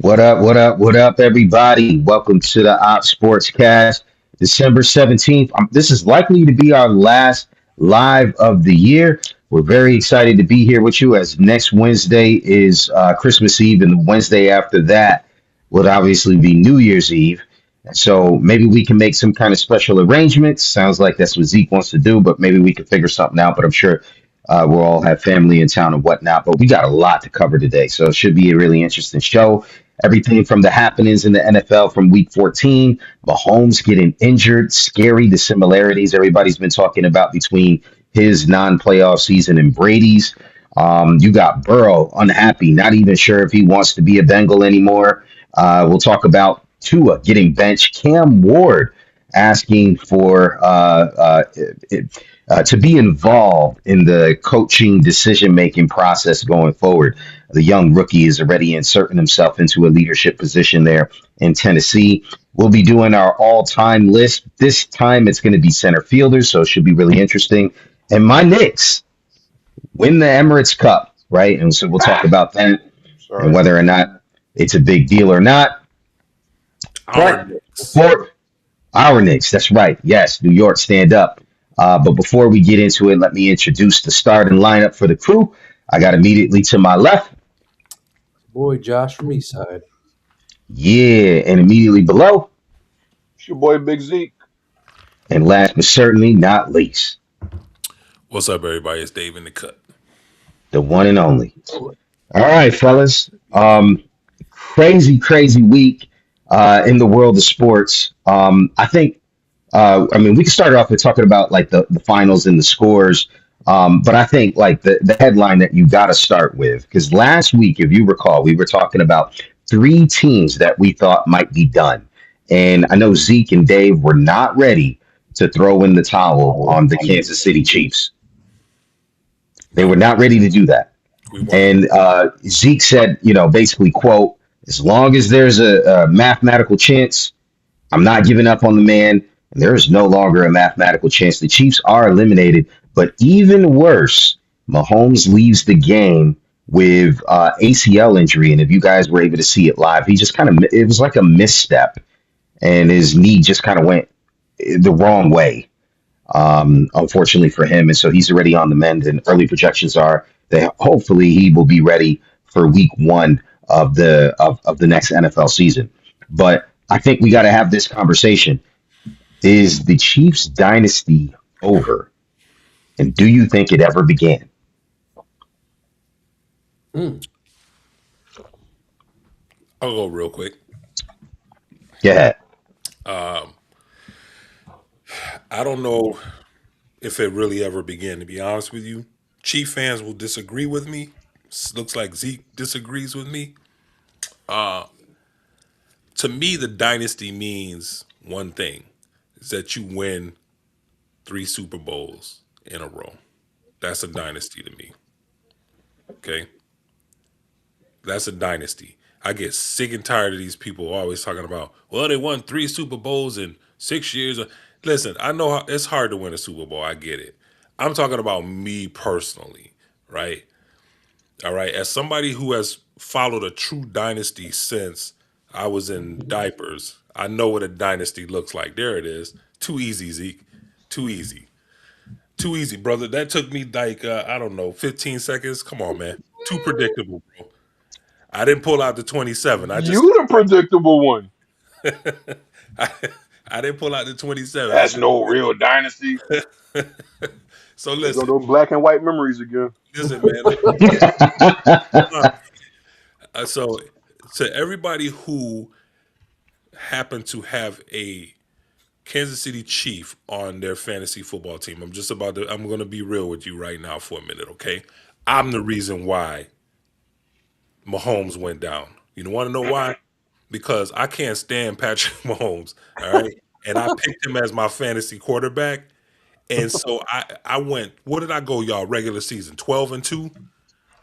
What up? What up? What up, everybody? Welcome to the Opps SportsCast, December 17th. This is likely to be our last live of the year. We're very excited to be here with you as next Wednesday is Christmas Eve, and the Wednesday after that would obviously be New Year's Eve. So maybe we can make some kind of special arrangements. Sounds like that's what Zeke wants to do, but maybe we can figure something out. But I'm sure we'll all have family in town and whatnot. But we got a lot to cover today, so it should be a really interesting show. Everything from the happenings in the NFL from week 14, Mahomes getting injured, scary the similarities everybody's been talking about between his non-playoff season and Brady's. You got Burrow unhappy, not even sure if he wants to be a Bengal anymore. We'll talk about Tua getting benched, Cam Ward asking for to be involved in the coaching decision making process going forward. The young rookie is already inserting himself into a leadership position there in Tennessee. We'll be doing our all time list. This time it's going to be center fielders, so it should be really interesting. And my Knicks win the Emirates Cup, right? And so we'll talk about that and whether or not it's a big deal or not. Our But Knicks. before our Knicks, that's right. Yes, New York, stand up. But before we get into it, let me introduce the starting lineup for the crew. I got immediately to my left, Boy, Josh from Eastside. yeah, and immediately below, It's your boy Big Zeke. and last but certainly not least, What's up, everybody? It's Dave in the cut. the one and only. All right, fellas. Crazy week in the world of sports. I think I mean, we can start off with talking about like the finals and the scores. But I think like the headline that you got to start with, because last week, if you recall, we were talking about three teams that we thought might be done. And I know Zeke and Dave were not ready to throw in the towel on the Kansas City Chiefs. They were not ready to do that. We won. And Zeke said, basically, quote, as long as there's a mathematical chance, I'm not giving up on the man. And there is no longer a mathematical chance. The Chiefs are eliminated. But even worse, Mahomes leaves the game with ACL injury. And if you guys were able to see it live, he just it was like a misstep. And his knee just kind of went the wrong way, unfortunately for him. And so he's already on the mend. And early projections are that hopefully he will be ready for week one of the next NFL season. But I think we got to have this conversation. Is the Chiefs dynasty over? And do you think it ever began? Mm. I'll go real quick. Go ahead. I don't know if it really ever began, to be honest with you. Chief fans will disagree with me. Looks like Zeke disagrees with me. To me, the dynasty means one thing, is that you win 3 Super Bowls in a row. That's a dynasty to me. Okay? That's a dynasty. I get sick and tired of these people always talking about, well, they won 3 Super Bowls in 6 years. Listen, I know it's hard to win a Super Bowl. I get it. I'm talking about me personally, right? All right. As somebody who has followed a true dynasty since I was in diapers, I know what a dynasty looks like. There it is. Too easy, Zeke. Too easy. Too easy, brother. That took me like, I don't know, 15 seconds. Come on, man. Too predictable, bro. I didn't pull out the 27. I just You the predictable one. I, I didn't pull out the 27. That's no real dynasty. So Those listen, black and white memories again. man. So to everybody who happened to have a Kansas City Chief on their fantasy football team, I'm going to be real with you right now for a minute, okay? I'm the reason why Mahomes went down. You want to know why? Because I can't stand Patrick Mahomes, all right? And I picked him as my fantasy quarterback. And so I went, what did I go, y'all, regular season? 12-2?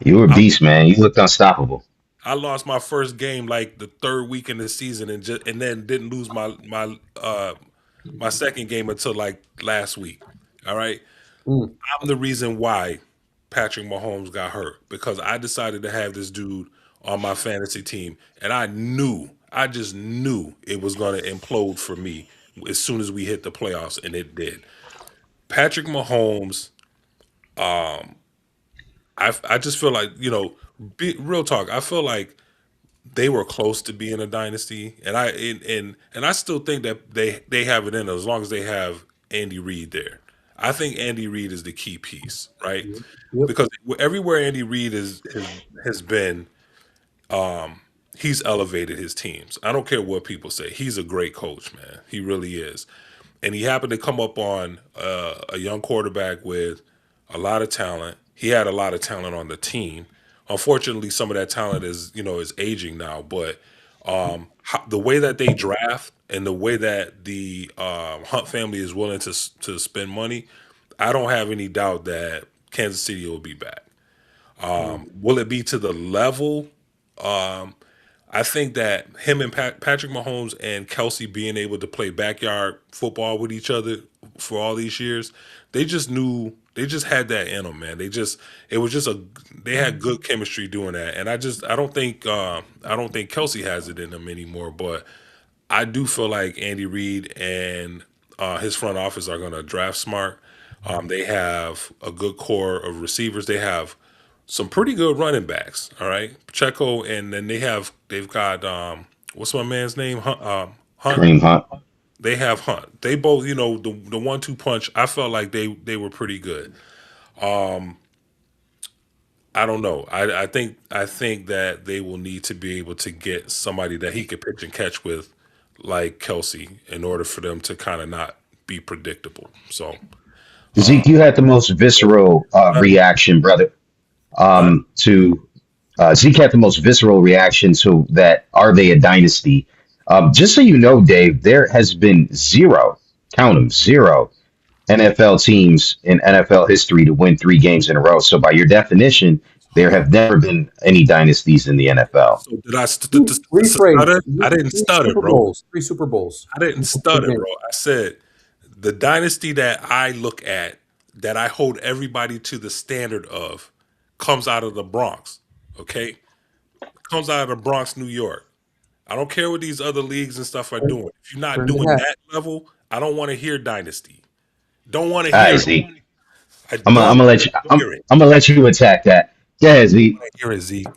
You were a beast, man. You looked unstoppable. I lost my first game like the third week in the season and then didn't lose my second game until like last week. All right. Mm. I'm the reason why Patrick Mahomes got hurt, because I decided to have this dude on my fantasy team, and I just knew it was going to implode for me as soon as we hit the playoffs, and it did. Patrick Mahomes, I just feel like real talk. I feel like they were close to being a dynasty, and I still think that they have it in as long as they have Andy Reid there. I think Andy Reid is the key piece, right? Yep. Yep. Because everywhere Andy Reid has been, he's elevated his teams. I don't care what people say. He's a great coach, man. He really is. And he happened to come up on a young quarterback with a lot of talent. He had a lot of talent on the team. Unfortunately, some of that talent is aging now. But the way that they draft and the way that the Hunt family is willing to spend money, I don't have any doubt that Kansas City will be back. Mm. Will it be to the level? I think that him and Patrick Mahomes and Kelsey being able to play backyard football with each other for all these years, they just knew they just had that in them, man. It was just they had good chemistry doing that, and I don't think Kelsey has it in them anymore. But I do feel like Andy Reid and his front office are going to draft smart. They have a good core of receivers. They have some pretty good running backs. All right, Pacheco, and then they've got what's my man's name? Hunt. Kareem Hunt. They have Hunt. They both, the 1-2 punch. I felt like they were pretty good. I don't know. I think that they will need to be able to get somebody that he could pitch and catch with, like Kelsey, in order for them to kind of not be predictable. So, Zeke, you had the most visceral uh, reaction, brother. uh, To Zeke had the most visceral reaction to that. Are they a dynasty? Just so you know, Dave, there has been zero, count them, zero NFL teams in NFL history to win 3 games in a row. So by your definition, there have never been any dynasties in the NFL. so did I Rephrase. stutter? I didn't Three stutter, Super bro. Bowls. 3 Super Bowls. I didn't stutter, bro. I said the dynasty that I look at, that I hold everybody to the standard of, comes out of the Bronx. Okay, comes out of the Bronx, New York. I don't care what these other leagues and stuff are Turn, doing. If you're not turn the doing hat. that level, I don't want to hear dynasty. Don't want to All right, hear it. Zeke. I I'm don't gonna let want you. to hear it. I'm gonna let you attack that. Go ahead, Zeke. I hear it, Zeke.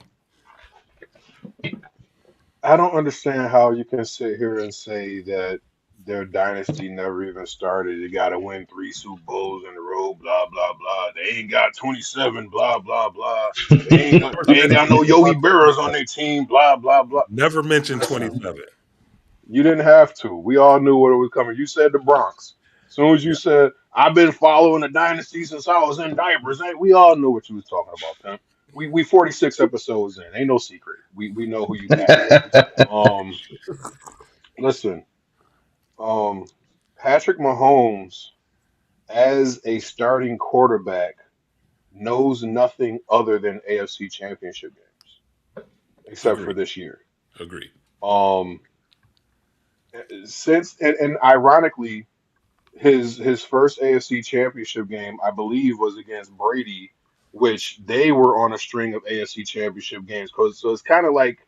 I don't understand how you can sit here and say that their dynasty never even started. You got to win 3 Super Bowls in a row. Blah blah blah. They ain't got 27. Blah blah blah. Never They said ain't got no anything Yogi about Berras on 27. their team. Blah blah blah. Never mentioned Listen, 27. you didn't have to. We all knew what was coming. You said the Bronx. As soon as you Yeah. said I've been following the dynasty since I was in diapers, we all knew what you was talking about, Pimp. We 46 episodes in. Ain't no secret. We know who you got. Um, listen. Um, Patrick Mahomes as a starting quarterback knows nothing other than AFC Championship games, except for Agree. this year. Agree. Um, since and ironically, his first AFC Championship game, I believe, was against Brady, which they were on a string of AFC Championship games. Cause so it's kind of like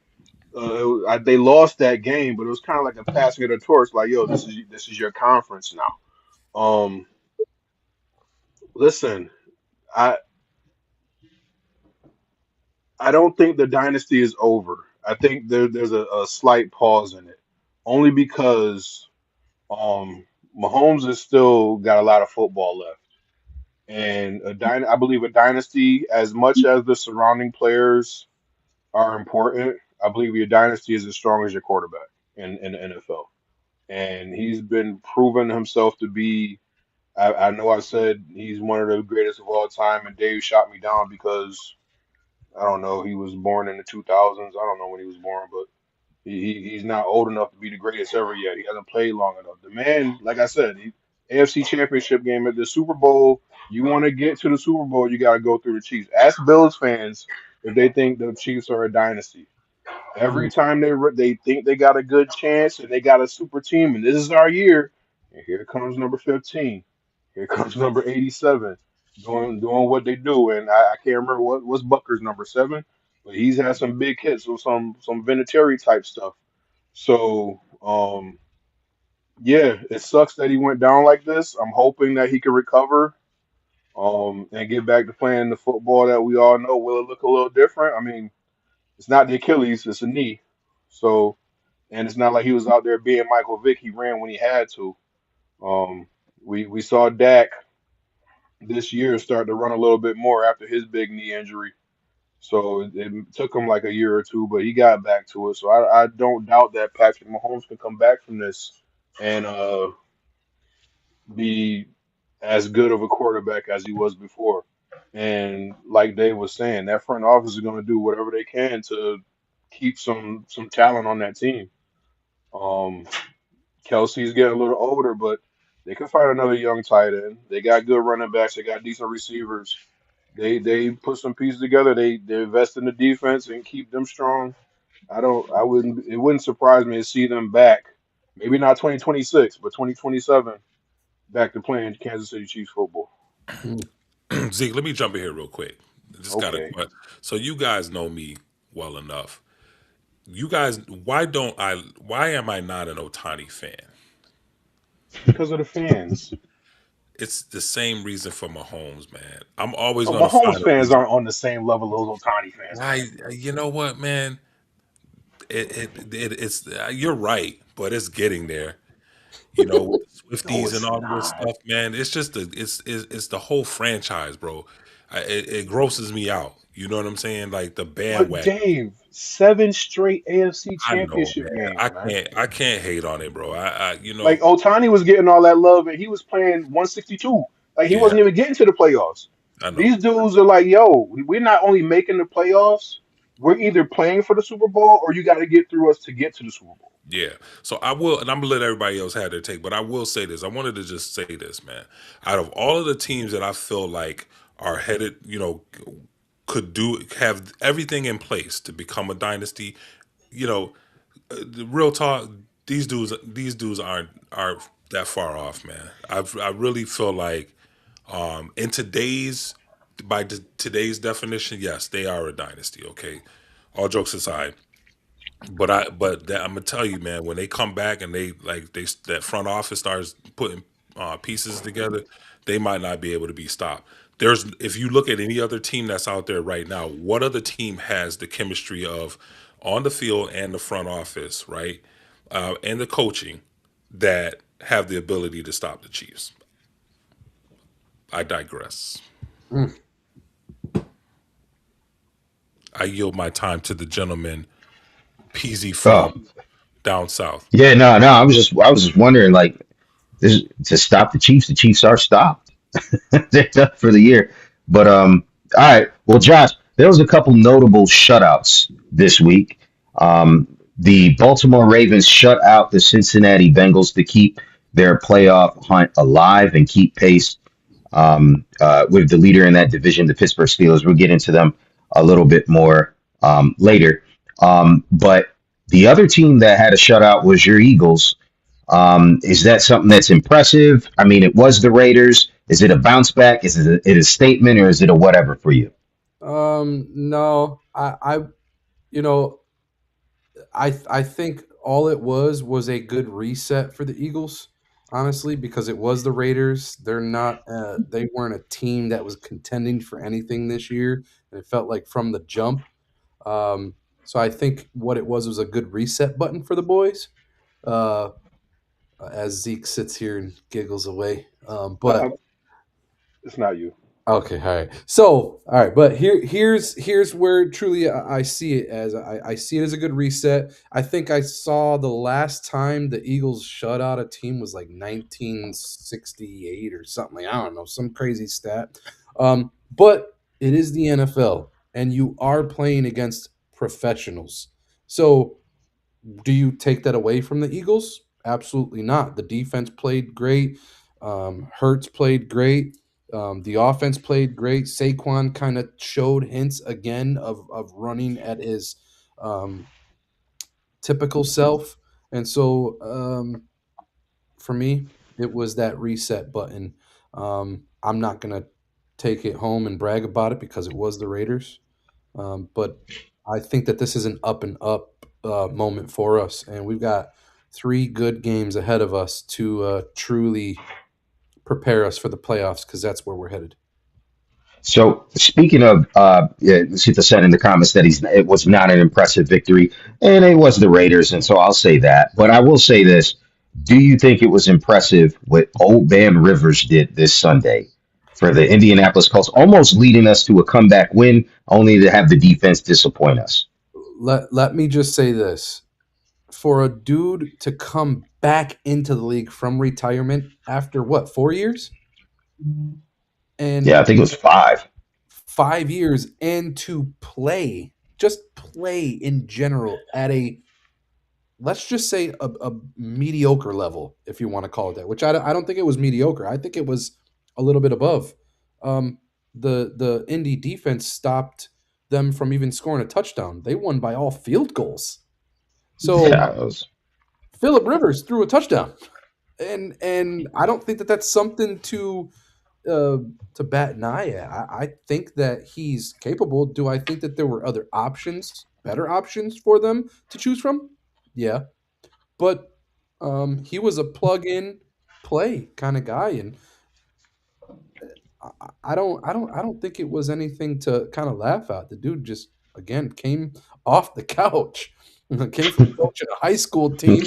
they lost that game, but it was kind of like a passing of the torch. Like, yo, this is your conference now. Listen, I I don't think the dynasty is over. I think there's a slight pause in it, only because Mahomes has still got a lot of football left, and I believe a dynasty, as much as the surrounding players are important, I believe your dynasty is as strong as your quarterback in the NFL, and he's been proven himself to be. I know I said he's one of the greatest of all time, and Dave shot me down because I don't know. He was born in the 2000s. I don't know when he was born, but he's not old enough to be the greatest ever yet. He hasn't played long enough. The man, like I said, AFC Championship game at the Super Bowl. You want to get to the Super Bowl, you got to go through the Chiefs. Ask Bills fans if they think the Chiefs are a dynasty. Every Mm. time they think they got a good chance and they got a super team, and this is our year, and here comes number 15. Here comes number 87 doing what they do. And I can't remember what's Butker's number 7. but he's had some big hits with some Vinatieri type stuff. So yeah, it sucks that he went down like this. I'm hoping that he can recover and get back to playing the football that we all know. Will it look a little different? I mean, it's not the Achilles, it's a knee. So, and it's not like he was out there being Michael Vick. He ran when he had to. Um, we saw Dak this year start to run a little bit more after his big knee injury. So it took him like a year or two, but he got back to it. So I don't doubt that Patrick Mahomes can come back from this and be as good of a quarterback as he was before. And like Dave was saying, that front office is going to do whatever they can to keep some talent on that team. Um, Kelsey's getting a little older, but they can find another young tight end. They got good running backs. They got decent receivers. They put some pieces together. They invest in the defense and keep them strong. I wouldn't it wouldn't surprise me to see them back. Maybe not 2026, but 2027 back to playing Kansas City Chiefs football. Mm. Zeke, let me jump in here real quick. Just got a Okay. question. So you guys know me well enough. You guys, why don't I? Why am I not an Otani fan? Because of the fans. It's the same reason for Mahomes, man. I'm always Oh, gonna Mahomes find a fans reason. aren't on the same level as Otani fans, man. I, you know what, man? It's you're right, but it's getting there. You know, with the No, Swifties and it's all this not. stuff, man. It's just it's the whole franchise, bro. It grosses me out. You know what I'm saying? Like the But bandwagon. Dave, seven straight AFC I know, championship man. games, man. I can't hate on it, bro. You Like know, Otani was getting all that love and he was playing 162. Like he yeah, wasn't even getting to the playoffs. I know. These dudes are like, yo, we're not only making the playoffs, we're either playing for the Super Bowl or you got to get through us to get to the Super Bowl. Yeah. So I will, and I'm gonna let everybody else have their take, but I will say this. I wanted to just say this, man. Out of all of the teams that I feel like are headed, could have everything in place to become a dynasty, you know, the real talk, these dudes aren't that far off, man. I really feel like in today's definition, yes, they are a dynasty. Okay, all jokes aside, I'm gonna tell you, man, when they come back and that front office starts putting pieces together, they might not be able to be stopped. There's If you look at any other team that's out there right now, what other team has the chemistry of on the field and the front office, right, and the coaching that have the ability to stop the Chiefs? I digress. Mm. I yield my time to the gentleman Peasy Oh, from down south. yeah, no. I was just wondering, like, this to stop the Chiefs. The Chiefs are stopped. They're done for the year. But all right. Well, Josh, there was a couple notable shutouts this week. The Baltimore Ravens shut out the Cincinnati Bengals to keep their playoff hunt alive and keep pace with the leader in that division, the Pittsburgh Steelers. We'll get into them a little bit more later. But the other team that had a shutout was your Eagles. Is that something that's impressive? I mean, it was the Raiders. Is it a bounce back? Is it a statement, or is it a whatever for you? No, you know, I think all it was a good reset for the Eagles, honestly, because it was the Raiders. They weren't a team that was contending for anything this year, and it felt like from the jump. Um, so I think what it was a good reset button for the boys. Uh, as Zeke sits here and giggles away, but Uh, it's not you. okay, all right. So, all right, but here's where truly I see it as I see it as a good reset. I think I saw the last time the Eagles shut out a team was like 1968 or something. Like, I don't know, some crazy stat. But it is the NFL, and you are playing against professionals. So do you take that away from the Eagles? Absolutely not. The defense played great. Hurts played great. The offense played great. Saquon kind of showed hints again of running at his um, typical self. And so for me, it was that reset button. I'm not going to take it home and brag about it because it was the Raiders. But I think that this is an up and up moment for us, and we've got 3 good games ahead of us to truly prepare us for the playoffs because that's where we're headed. So speaking of, yeah, Sita said in the comments that it was not an impressive victory, and it was the Raiders, and so I'll say that. But I will say this: do you think it was impressive what old Bam Rivers did this Sunday for the Indianapolis Colts, almost leading us to a comeback win, only to have the defense disappoint us? Let me just say this: for a dude to come back into the league from retirement after what 4 years Yeah, I and think it was five. 5 years, and to play, just play in general at a, let's just say a mediocre level, if you want to call it that, which I don't think it was mediocre. I think it was a little bit above. Um, the Indy defense stopped them from even scoring a touchdown. They won by all field goals. So Yeah, it was. Philip Rivers threw a touchdown, and I don't think that that's something uh, to bat an eye at. I think that he's capable. Do I think that there were other options, better options for them to choose from? Yeah, but he was a plug-in play kind of guy, and I don't think it was anything to kind of laugh at. The dude just again came off the couch, came from coaching a high school team,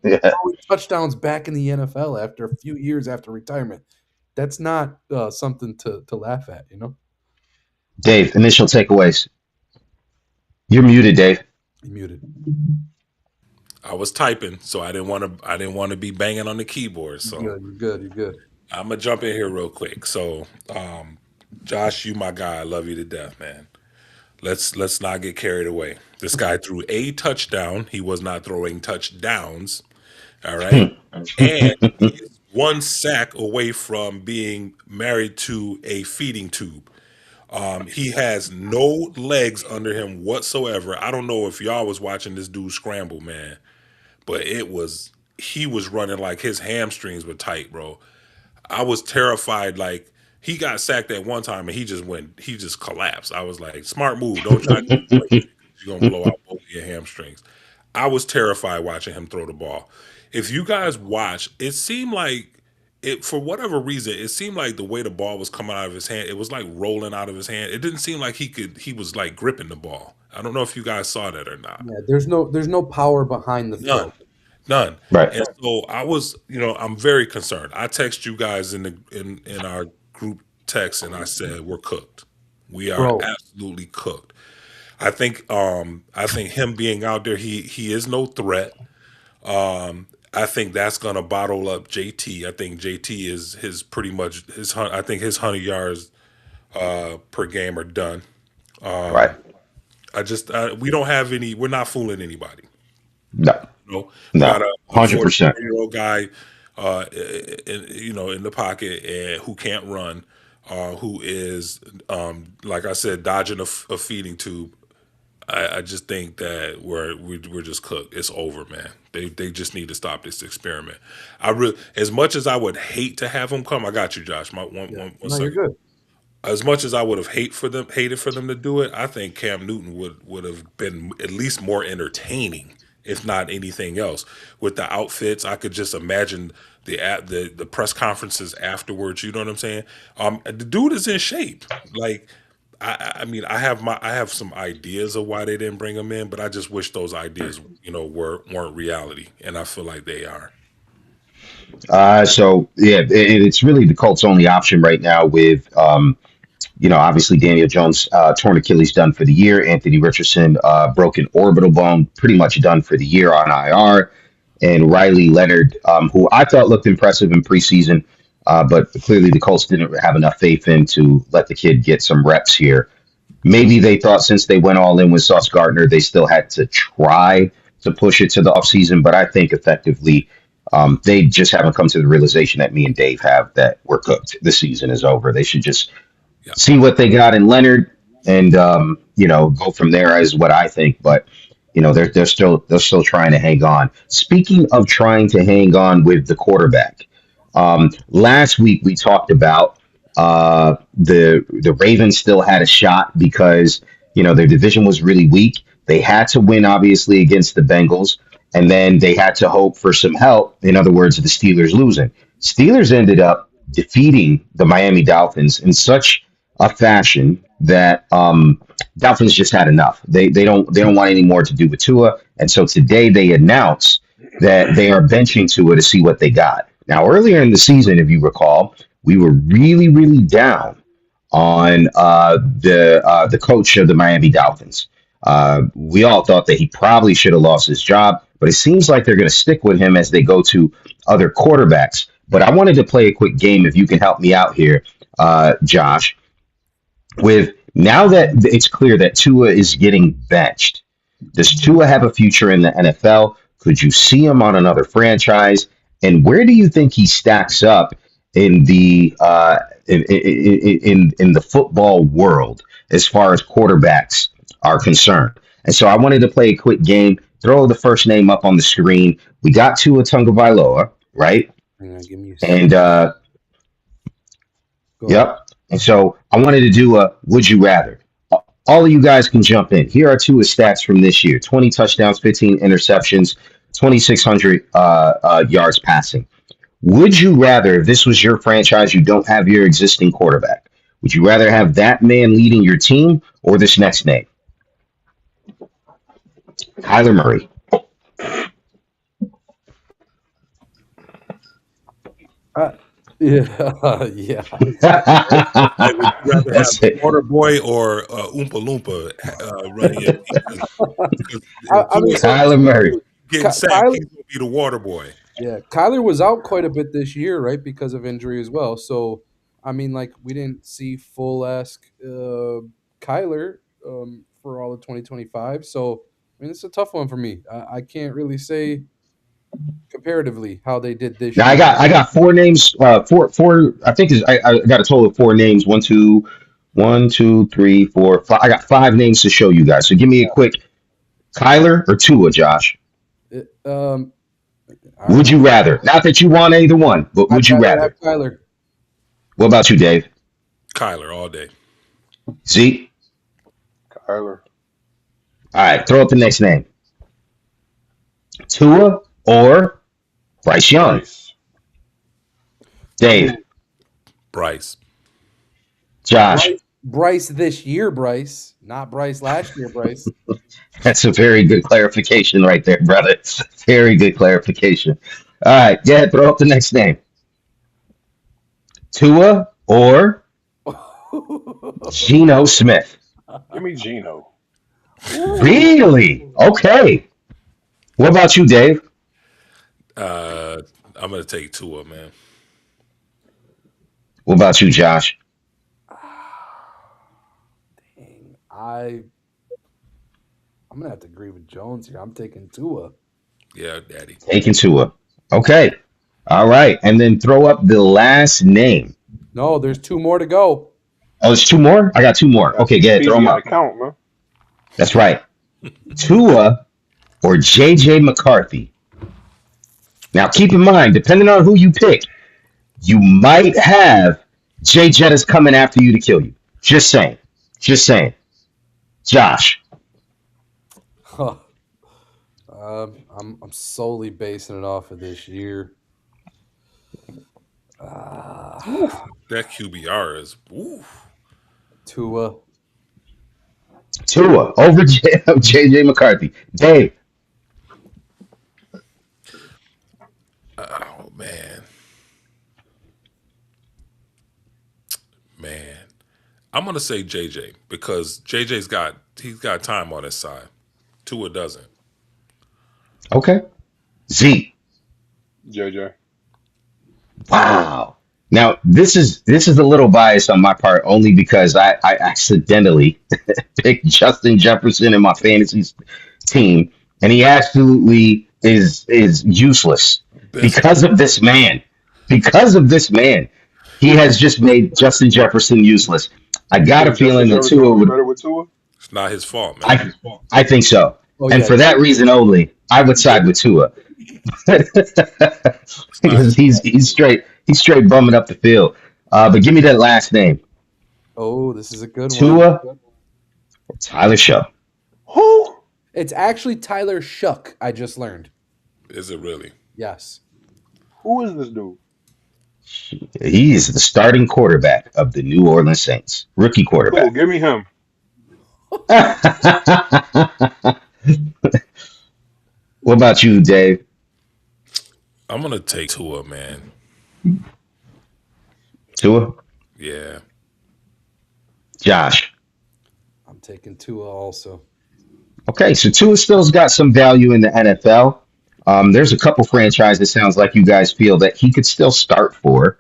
Yeah. throwing touchdowns back in the NFL after a few years after retirement. That's not something to laugh at, you know. Dave, initial takeaways. You're muted, Dave. He muted. I was typing, so I didn't want to be banging on the keyboard. You're So good. You're good. You're good. I'm gonna jump in here real quick. So, Josh, you my guy. I love you to death, man. Let's not get carried away. This guy threw a touchdown. He was not throwing touchdowns. All right, and he's one sack away from being married to a feeding tube. He has no legs under him whatsoever. I don't know if y'all was watching this dude scramble, man, but he was running like his hamstrings were tight, bro. I was terrified. Like he got sacked at one time and he just collapsed. I was like, smart move. Don't try to do it crazy. You're gonna blow out both of your hamstrings. I was terrified watching him throw the ball. If you guys watch, it seemed like it for whatever reason, it seemed like the way the ball was coming out of his hand, it was like rolling out of his hand. It didn't seem like he was like gripping the ball. I don't know if you guys saw that or not. Yeah, there's no power behind the None. throw. None. Right. And so I was, I'm very concerned. I text you guys in our group text and I said we're cooked. We are Bro, absolutely cooked. I think him being out there, he is no threat. I think that's gonna bottle up JT. I think JT is his pretty much I think his 100 yards per game are done. Right. We don't have any. We're not fooling anybody. No. We got No. a 100%. 44-year-old guy, in the pocket and who can't run, who is, like I said, dodging a feeding tube. I just think that we're just cooked. It's over, man. They just need to stop this experiment. As much as I would hate to have them come, I got you, Josh. yeah. One No, you're second. good. As much as I would have hated for them to do it, I think Cam Newton would have been at least more entertaining, if not anything else. With the outfits, I could just imagine the press conferences afterwards. You know what I'm saying? The dude is in shape. Like, I mean, I have some ideas of why they didn't bring him in, but I just wish those ideas, weren't reality, and I feel like they are. So yeah, it's really the Colts' only option right now with obviously Daniel Jones torn Achilles done for the year. Anthony Richardson broken orbital bone, pretty much done for the year on IR. And Riley Leonard, who I thought looked impressive in preseason, but clearly the Colts didn't have enough faith in to let the kid get some reps here. Maybe they thought since they went all in with Sauce Gardner, they still had to try to push it to the offseason. But I think effectively, they just haven't come to the realization that me and Dave have that we're cooked. The season is over. They should just Yeah, see what they got in Leonard and go from there is what I think. But they're still trying to hang on. Speaking of trying to hang on with the quarterback, last week we talked about the Ravens still had a shot because Their division was really weak. They had to win, obviously, against the Bengals, and then they had to hope for some help. In other words, the Steelers losing. Steelers ended up defeating the Miami Dolphins in such a fashion that Dolphins just had enough. They don't want any more to do with Tua, and so today they announced that they are benching Tua to see what they got. Now, earlier in the season, if you recall, we were really, really down on the coach of the Miami Dolphins. We all thought that he probably should have lost his job, but it seems like they're going to stick with him as they go to other quarterbacks. But I wanted to play a quick game if you can help me out here, Josh. With now that it's clear that Tua is getting benched, does Tua have a future in the NFL? Could you see him on another franchise? And where do you think he stacks up in the in the football world as far as quarterbacks are concerned? And so I wanted to play a quick game. Throw the first name up on the screen. We got Tua Tagovailoa, right? Give me a And second. Go ahead. yep. And so I wanted to do a would you rather. All of you guys can jump in. Here are two of stats from this year: 20 touchdowns, 15 interceptions, 2,600 yards passing. Would you rather, if this was your franchise, you don't have your existing quarterback, would you rather have that man leading your team or this next name? Kyler Murray. Uh, yeah, yeah. Like, would you rather have That's it. Water Boy or Oompa Loompa running your team? Because if I mean, Tua's so Kyler Murray. getting sacked, Kyler, he's going to be the Water Boy. yeah, Kyler was out quite a bit this year, right, because of injury as well. So, I mean, like we didn't see full esque Kyler for all of 2025. So, I mean, it's a tough one for me. I can't really say comparatively how they did this Now I year. got I got four names. Four. I think I got a total of four names. One, two, three, four, five. I got five names to show you guys. So give me a quick Kyler or Tua, Josh. It, I don't Would know. you rather? Not that you want either one, but I'd would you rather have rather? Kyler. What about you, Dave? Kyler all day. Zeke? Kyler. All right, throw up the next name. Tua or Bryce Young? Bryce. Dave, Bryce. Josh. Bryce this year, Bryce, not Bryce last year, Bryce. That's a very good clarification right there, brother. Very good clarification. All right, yeah, throw up the next name. Tua or Geno Smith? Give me Gino. Really? Okay. What about you, Dave? I'm going to take Tua, man. What about you, Josh? Dang, I'm gonna have to agree with Jones here. I'm taking Tua. Yeah, Daddy. Taking Tua. Okay. All right. And then throw up the last name. No, there's two more to go. Oh, there's two more? I got two more. Okay, good. Throw Easy, them gotta up. count, man. That's right. Tua or J.J. McCarthy. Now, keep in mind, depending on who you pick, you might have Jay Jettas coming after you to kill you. Just saying. Just saying. Josh. I'm solely basing it off of this year. Uh, That QBR is, ooh. Tua. Tua over J.J. McCarthy. Dave. Oh, man. Man. I'm going to say JJ because he's got time on his side. Tua doesn't. Okay. Z. JJ. Wow. Now this is a little biased on my part only because I accidentally picked Justin Jefferson in my fantasy team, and he absolutely is useless Best. because of this man. Because of this man, he has just made Justin Jefferson useless. I You got a think Justin feeling that Jefferson Tua will be would. better with Tua? It's not his fault, man. I think so, Oh and yeah, for that reason only, I would side with Tua It's not because his fault. he's straight bumming up the field. But give me that last name, oh, this is a good one. Tua Tyler Show. Who? It's actually Tyler Shuck. I just learned. Is it really? Yes. Who is this dude? He is the starting quarterback of the New Orleans Saints, rookie Cool. quarterback. Give me him. What about you, Dave? I'm gonna take Tua, man. Tua? Yeah. Josh. I'm taking Tua also. Okay, so Tua still's got some value in the NFL. There's a couple franchises. Sounds like you guys feel that he could still start for,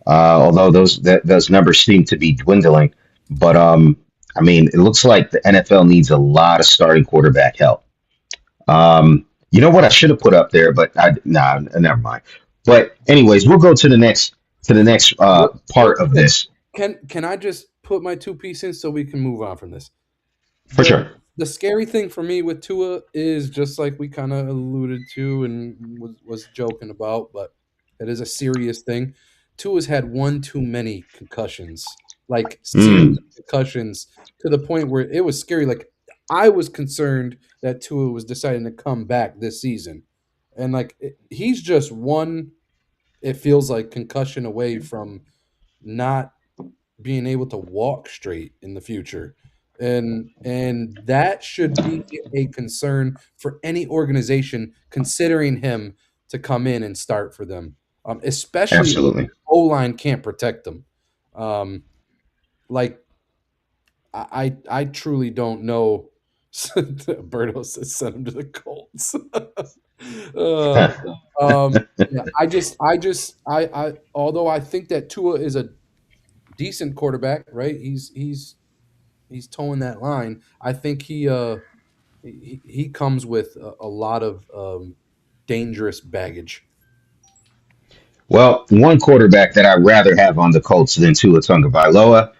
although those numbers seem to be dwindling. But I mean, it looks like the NFL needs a lot of starting quarterback help. You know what I should have put up there, but never mind. But anyways, we'll go to the next Real part of quick, this can I just put my 2 piece in so we can move on from this? for The sure. the scary thing for me with Tua is just like we kind of alluded to and was joking about, but it is a serious thing. Tua's had one too many concussions, like serious Mm, concussions, to the point where it was scary. Like I was concerned that Tua was deciding to come back this season, and like he's just one. It feels like concussion away from not being able to walk straight in the future. And that should be a concern for any organization considering him to come in and start for them, especially if absolutely. O line can't protect them. Um, like I truly don't know. Berto says send him to the Colts. uh, yeah, I although I think that Tua is a decent quarterback, right? He's towing that line. I think he comes with a lot of dangerous baggage. Well, one quarterback that I'd rather have on the Colts than Tua Tagovailoa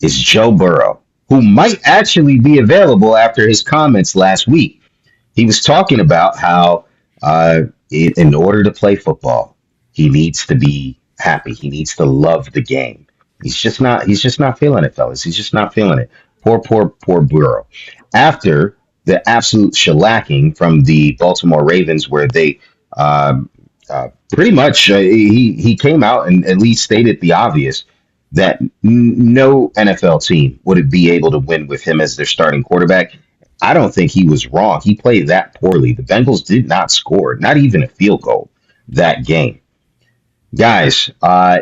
is Joe Burrow, who might actually be available after his comments last week. He was talking about how in order to play football, he needs to be happy. He needs to love the game. He's just not feeling it, fellas. He's just not feeling it. Poor Burrow. After the absolute shellacking from the Baltimore Ravens, where they pretty much he came out and at least stated the obvious that no NFL team would be able to win with him as their starting quarterback. I don't think he was wrong. He played that poorly. The Bengals did not score, not even a field goal that game. Guys,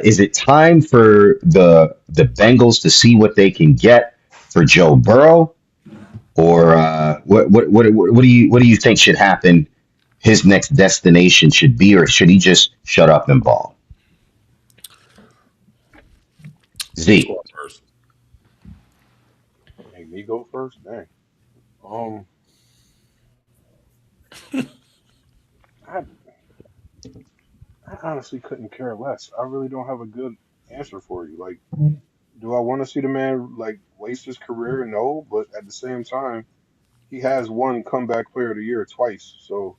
is it time for the Bengals to see what they can get for Joe Burrow, or what do you think should happen? His next destination should be, or should he just shut up and ball? Who's Z. going first? Make me go first. Dang. Um, I I honestly couldn't care less. I really don't have a good answer for you. Like, do I want to see the man like waste his career? No, but at the same time, he has won comeback player of the year twice. So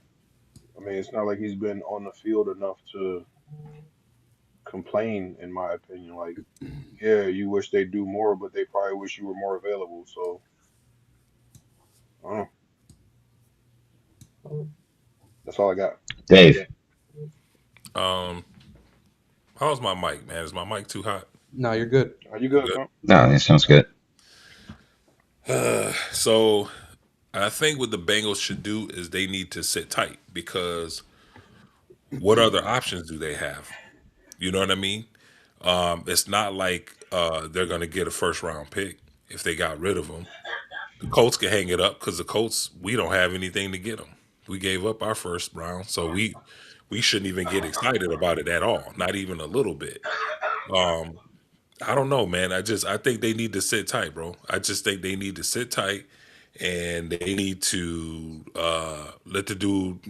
I mean, it's not like he's been on the field enough to complain, in my opinion. Like, yeah, you wish they do more, but they probably wish you were more available. So I don't know. That's all I got. Dave. Um, how's my mic, man? Is my mic too hot? No, you're good. Are you I'm good, good. Tom? No, that sounds good. So I think what the Bengals should do is they need to sit tight because what other options do they have? You know what I mean? It's not like they're going to get a first round pick if they got rid of him. The Colts can hang it up because the Colts, we don't have anything to get them. We gave up our first round, so we shouldn't even get excited about it at all, not even a little bit. Um, I don't know, man. I think they need to sit tight, bro. I just think they need to sit tight and they need to let the dude,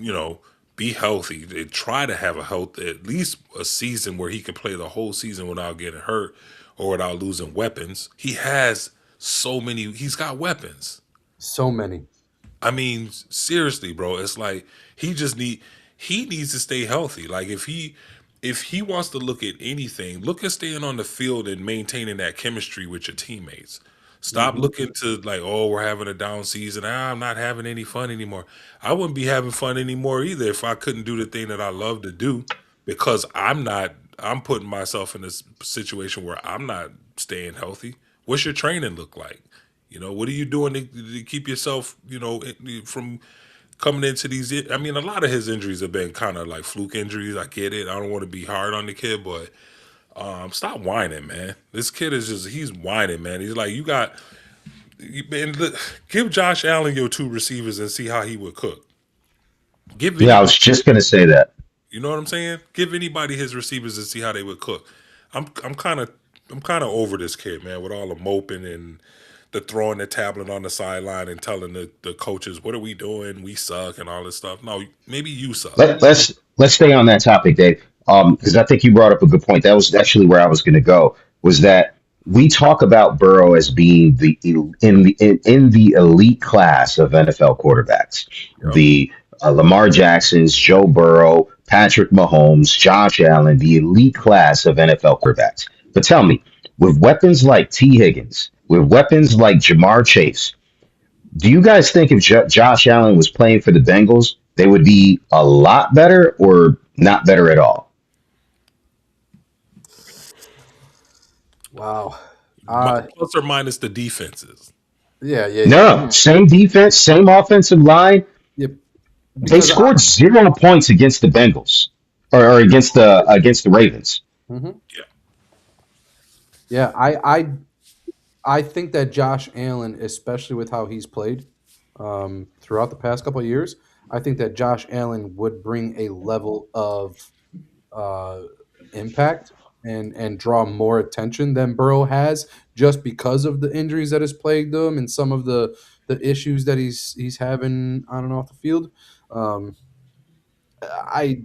be healthy. They try to have a health at least a season where he can play the whole season without getting hurt or without losing weapons. He has so many. He's got weapons. So many. I mean, seriously, bro. It's like he needs to stay healthy. Like if he wants to look at anything, look at staying on the field and maintaining that chemistry with your teammates. Stop Hmm. looking to like, oh, we're having a down season. I'm not having any fun anymore. I wouldn't be having fun anymore either if I couldn't do the thing that I love to do because I'm not. I'm putting myself in this situation where I'm not staying healthy. What's your training look like? What are you doing to keep yourself, from coming into these? I mean, a lot of his injuries have been kind of like fluke injuries. I get it. I don't want to be hard on the kid, but stop whining, man. This kid is he's whining, man. He's like, man, give Josh Allen your two receivers and see how he would cook. Give Yeah, I anybody, was just gonna say that. you know what I'm saying? Give anybody his receivers and see how they would cook. I'm kind of over this kid, man, with all the moping and the throwing the tablet on the sideline and telling the coaches, what are we doing? We suck and all this stuff. No, maybe you suck. Let's stay on that topic, Dave, because I think you brought up a good point. That was actually where I was going to go. Was that we talk about Burrow as being in the elite class of NFL quarterbacks, Yep. the Lamar Jacksons, Joe Burrow, Patrick Mahomes, Josh Allen, the elite class of NFL quarterbacks. But tell me, with weapons like T. Higgins, with weapons like Jamar Chase, do you guys think if Josh Allen was playing for the Bengals, they would be a lot better or not better at all? Wow. Uh, Plus or minus the defenses. yeah, yeah, yeah, No, same defense, same offensive line. yeah. They Because scored 0 points against the Bengals or against the Ravens. Mhm. Yeah. Yeah, I think that Josh Allen, especially with how he's played throughout the past couple of years, I think that Josh Allen would bring a level of uh, impact and draw more attention than Burrow has, just because of the injuries that has plagued him and some of the issues that he's having on and off the field. Um, I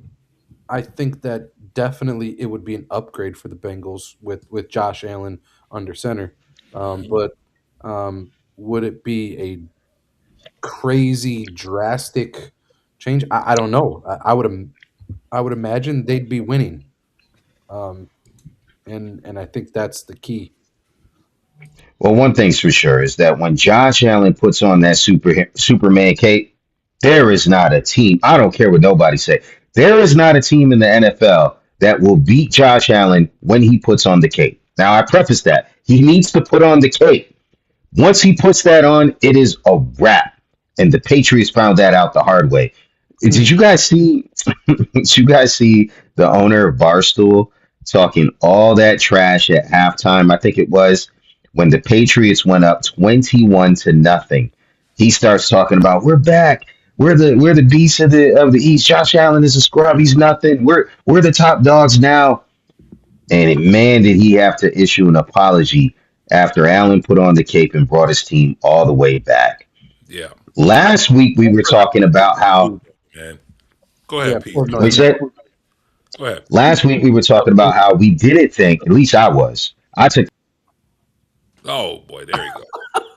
I think that definitely it would be an upgrade for the Bengals with Josh Allen under center. But would it be a crazy drastic change? I don't know. I would imagine they'd be winning. Um, and I think that's the key. Well, one thing's for sure is that when Josh Allen puts on that Superman cape, there is not a team. I don't care what nobody say. There is not a team in the NFL that will beat Josh Allen when he puts on the cape. Now, I preface that he needs to put on the cape. Once he puts that on, it is a wrap. And the Patriots found that out the hard way. Did Hmm. you guys see? Did you guys see the owner of Barstool talking all that trash at halftime? I think it was when the Patriots went up 21-0. He starts talking about we're back. We're the beast of the East. Josh Allen is a scrub. He's nothing. We're the top dogs now. And man, did he have to issue an apology after Allen put on the cape and brought his team all the way back. Yeah. Last week we That's were where a lot talking of about people how do that, man. Go Yeah, ahead, Pete. poor Go we ahead. Norton. said Go ahead. last week we were talking about how we didn't think, at least I was. I took Oh boy, there you go.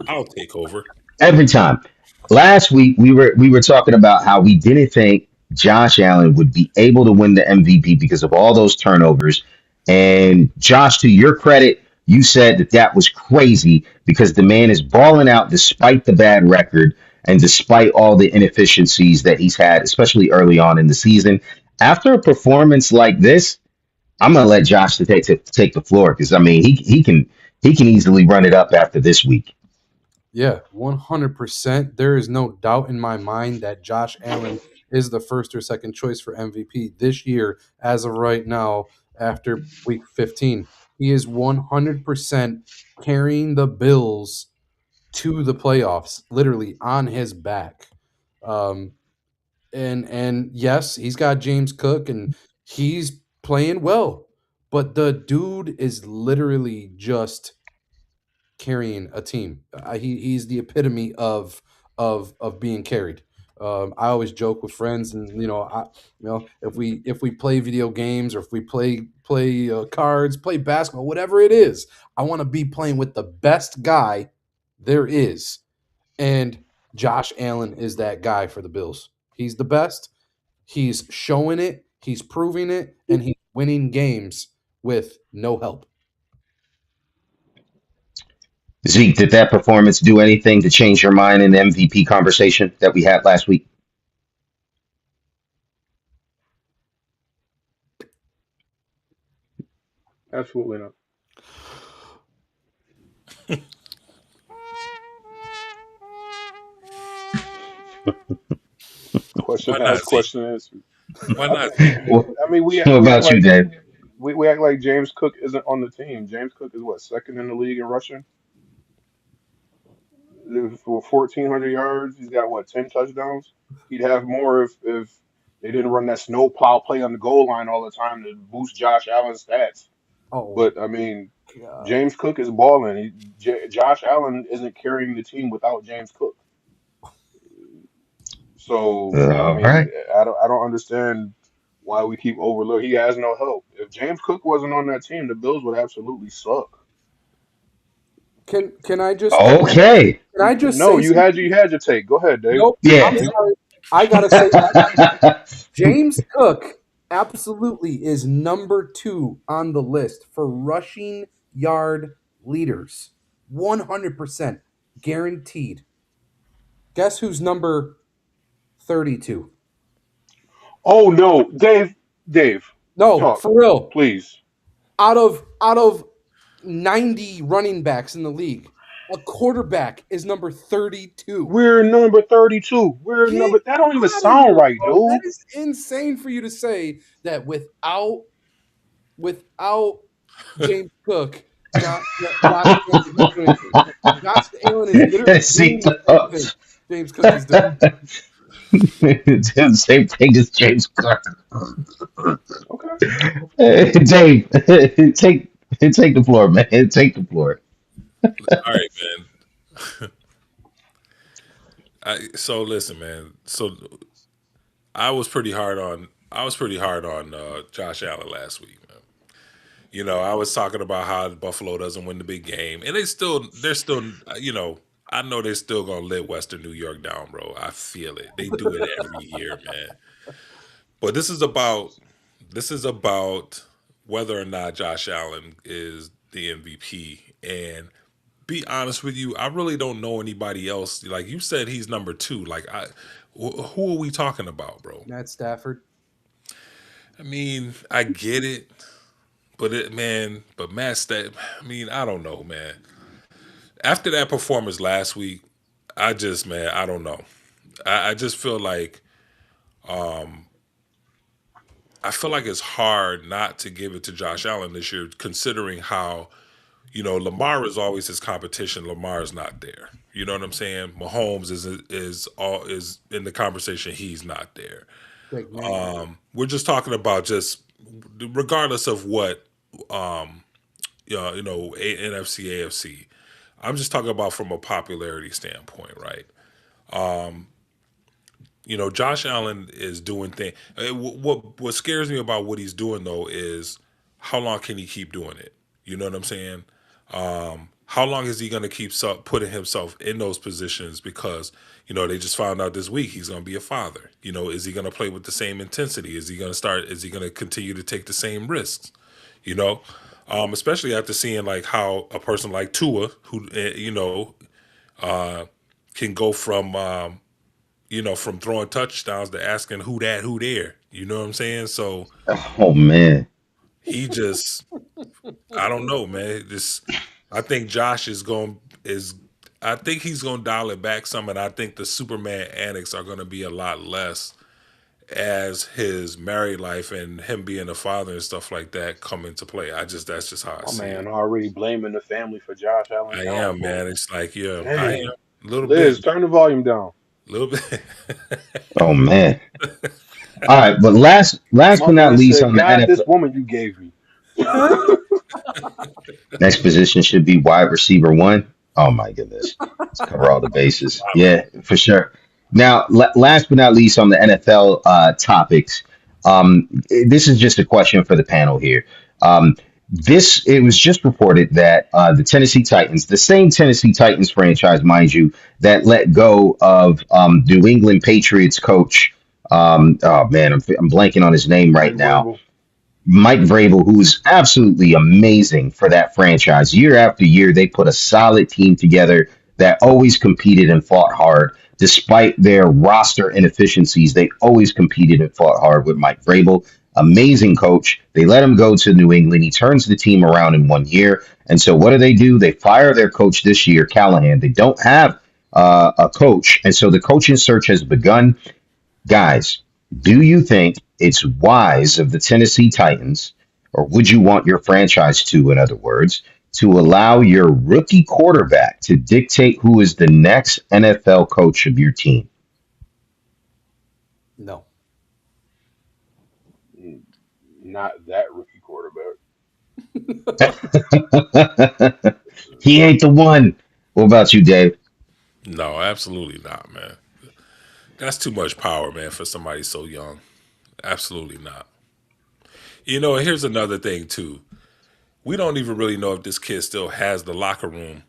I'll take over. every time. Last week we were talking about how we didn't think Josh Allen would be able to win the MVP because of all those turnovers. And Josh, to your credit, you said that that was crazy because the man is balling out despite the bad record and despite all the inefficiencies that he's had, especially early on in the season. After a performance like this, I'm gonna let Josh to take the floor because I mean he can easily run it up after this week. Yeah, 100%. There is no doubt in my mind that Josh Allen is the first or second choice for MVP this year, as of right now, after week 15. He is 100% carrying the Bills to the playoffs, literally on his back. Um, and yes, he's got James Cook and he's playing well, but the dude is literally just carrying a team. He's the epitome of being carried. I always joke with friends, and if we play video games or if we play cards, play basketball, whatever it is, I want to be playing with the best guy there is, and Josh Allen is that guy for the Bills. He's the best. He's showing it. He's proving it, and he's winning games with no help. Zeke, did that performance do anything to change your mind in the MVP conversation that we had last week? Absolutely not. Why Question not, asked, Z? question answered. Why I, not, Z? What, I mean, what we act about you, like Dave? we act like James Cook isn't on the team. James Cook is what, second in the league in rushing for 1,400 yards. He's got what, 10 touchdowns. He'd have more if they didn't run that snow plow play on the goal line all the time to boost Josh Allen's stats. Oh But I mean, God. James Cook is balling. Josh Allen isn't carrying the team without James Cook. So I All mean, right. I don't understand why we keep overlooking. He has no help. If James Cook wasn't on that team, the Bills would absolutely suck. Can I just Okay. can I just No, say something? you had your take. Go ahead, Dave. Nope. I'm Yeah. sorry. I gotta say James Cook absolutely is number 2 on the list for rushing yard leaders. 100% guaranteed. Guess who's number 32? Oh no, Dave, No, talk, for real. please. Out of 90 running backs in the league, a quarterback is number 32. We're number 32. We're Get number. That don't even out of sound here, right, bro. That dude. is insane for you to say that without James Cook, Josh Allen is not doing anything. Josh Allen is literally See, doing the same thing James Cook is doing. it's the same thing as James Carter. Okay. Dave, take the floor, man. Take the floor. All right, man. So listen, man. So I was pretty hard on Josh Allen last week, man. I was talking about how Buffalo doesn't win the big game, and they're still, I know they're still gonna let Western New York down, bro. I feel it. They do it every year, man. But this is about whether or not Josh Allen is the MVP. And be honest with you, I really don't know anybody else. Like you said, he's number 2. Who are we talking about, bro? Matt Stafford. I mean, I get it, but Matt I mean, I don't know, man. After that performance last week, I don't know. I just feel like it's hard not to give it to Josh Allen this year, considering how Lamar is always his competition. Lamar is not there. You know what I'm saying? Mahomes is in the conversation. He's not there. Greg Nagy. We're just talking about just regardless of what NFC AFC. I'm just talking about from a popularity standpoint, right? Josh Allen is doing things. What scares me about what he's doing though is how long can he keep doing it? You know what I'm saying? How long is he going to keep putting himself in those positions? Because they just found out this week he's going to be a father. Is he going to play with the same intensity? Is he going to start? Is he going to continue to take the same risks? You know, especially after seeing like how a person like Tua, who can go from throwing touchdowns to asking who that, who there. You know what I'm saying? So Oh man. he just, I don't know, man. I think Josh I think he's going to dial it back some, and I think the Superman antics are going to be a lot less as his married life and him being a father and stuff like that come into play. That's just how I My see it. man already blaming the family for Josh I Allen's am, downfall. man. It's like, yeah, I am Dang. a little bit, Liz, turn the volume down. a little bit. Oh man. All right, but last My but not man least said, on the God, this NFL, woman you gave me. next position should be wide receiver one. Oh my goodness. Let's cover all the bases. Yeah, for sure. Now, last but not least on the NFL topics, this is just a question for the panel here. Um, it was just reported that the Tennessee Titans, the same Tennessee Titans franchise, mind you, that let go of New England Patriots coach. Oh man, I'm blanking on his name right Mike now. Vrabel. Mike Vrabel, who is absolutely amazing for that franchise. Year after year, they put a solid team together that always competed and fought hard. Despite their roster inefficiencies, they always competed and fought hard with Mike Vrabel. Amazing coach. They let him go to New England. He turns the team around in 1 year. And so what do? They fire their coach this year, Callahan. They don't have a coach. And so the coaching search has begun. Guys, do you think it's wise of the Tennessee Titans, or would you want your franchise to, in other words, to allow your rookie quarterback to dictate who is the next NFL coach of your team? No. Not that rookie quarterback. He ain't the one. What about you, Dave? No, absolutely not, man. That's too much power, man, for somebody so young. Absolutely not. And here's another thing too. We don't even really know if this kid still has the locker room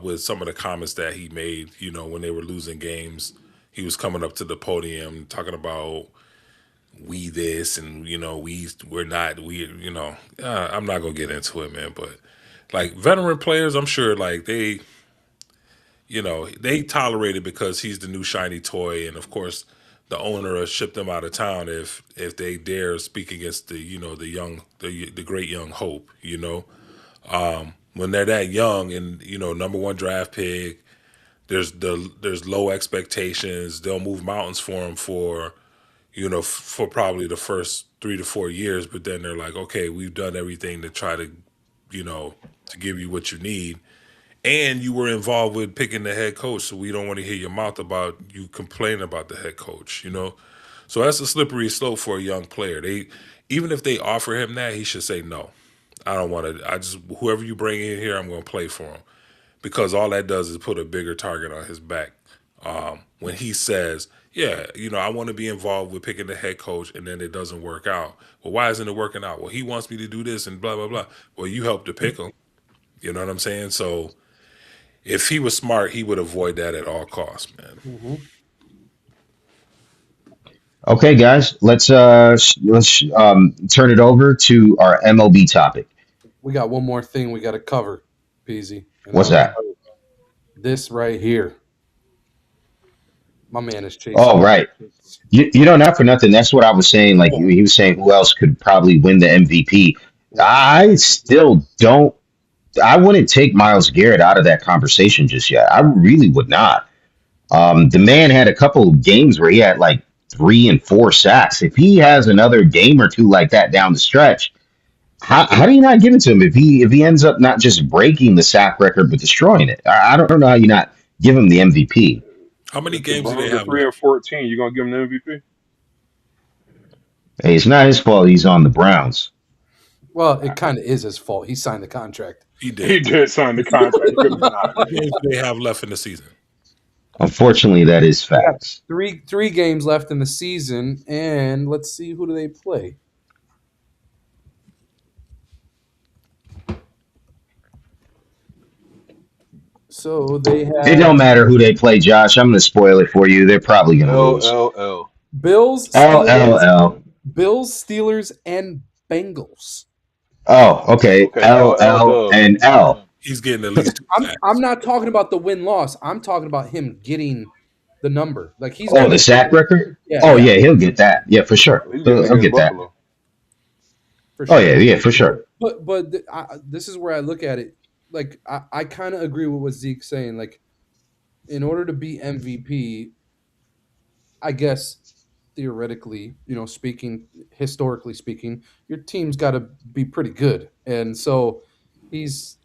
with some of the comments that he made. When they were losing games, he was coming up to the podium talking about we this and we're not we. I'm not gonna get into it, man. But like veteran players, I'm sure like they tolerate it because he's the new shiny toy, and of course, the owner has shipped them out of town if they dare speak against the great young hope. When they're that young and number one draft pick, there's low expectations. They'll move mountains for him for probably the first 3 to 4 years, but then they're like, okay, we've done everything to try to you know to give you what you need, and you were involved with picking the head coach, so we don't want to hear your mouth about you complaining about the head coach. So that's a slippery slope for a young player. Even if they offer him that, he should say no. I don't want to. I just whoever you bring in here, I'm going to play for him, because all that does is put a bigger target on his back. When he says, "Yeah, I want to be involved with picking the head coach," and then it doesn't work out. Well, why isn't it working out? Well, he wants me to do this and blah blah blah. Well, you helped to pick him. You know what I'm saying? So if he was smart, he would avoid that at all costs, man. Hmm. Okay, guys, let's turn it over to our MLB topic. We got one more thing we got to cover, Peasy, and What's I'll that? this right here. My man is Oh, chasing. right. Not for nothing. That's what I was saying. Like he was saying, who else could probably win the MVP? I still don't. I wouldn't take Miles Garrett out of that conversation just yet. I really would not. The man had a couple of games where he had like 3 and 4 sacks. If he has another game or two like that down the stretch, how do you not give it to him if he ends up not just breaking the sack record but destroying it? I don't know how you not give him the MVP. How many If the games do they Browns are have 3 and left? 14, you gonna give him the MVP? Hey, it's not his fault. He's on the Browns. Well, it kind of is his fault. He signed the contract. He He did. did sign the contract. He couldn't deny How that. many games do they have left in the season? Unfortunately, that is They got facts. three games left in the season, and let's see, who do they play? So they It have don't matter who they play, Josh. I'm going to spoil it for you. They're probably going to lose. LLL. Bills, Steelers, LLL. Bills, Steelers, and Bengals. Oh, okay. Okay, LL LL Dub. and L. He's getting at least two I'm sacks. not talking about the win loss. I'm talking about him getting the number. Like he's Oh, gonna the sack record? yeah, Oh, yeah, yeah, he'll get that. Yeah, for sure. He's getting it He'll against get that. Buffalo. for Oh, sure. yeah, yeah, for sure. But this is where I look at it. Like I kind of agree with what Zeke's saying. Like in order to be MVP, I guess theoretically, speaking, historically speaking, your team's got to be pretty good. And so he's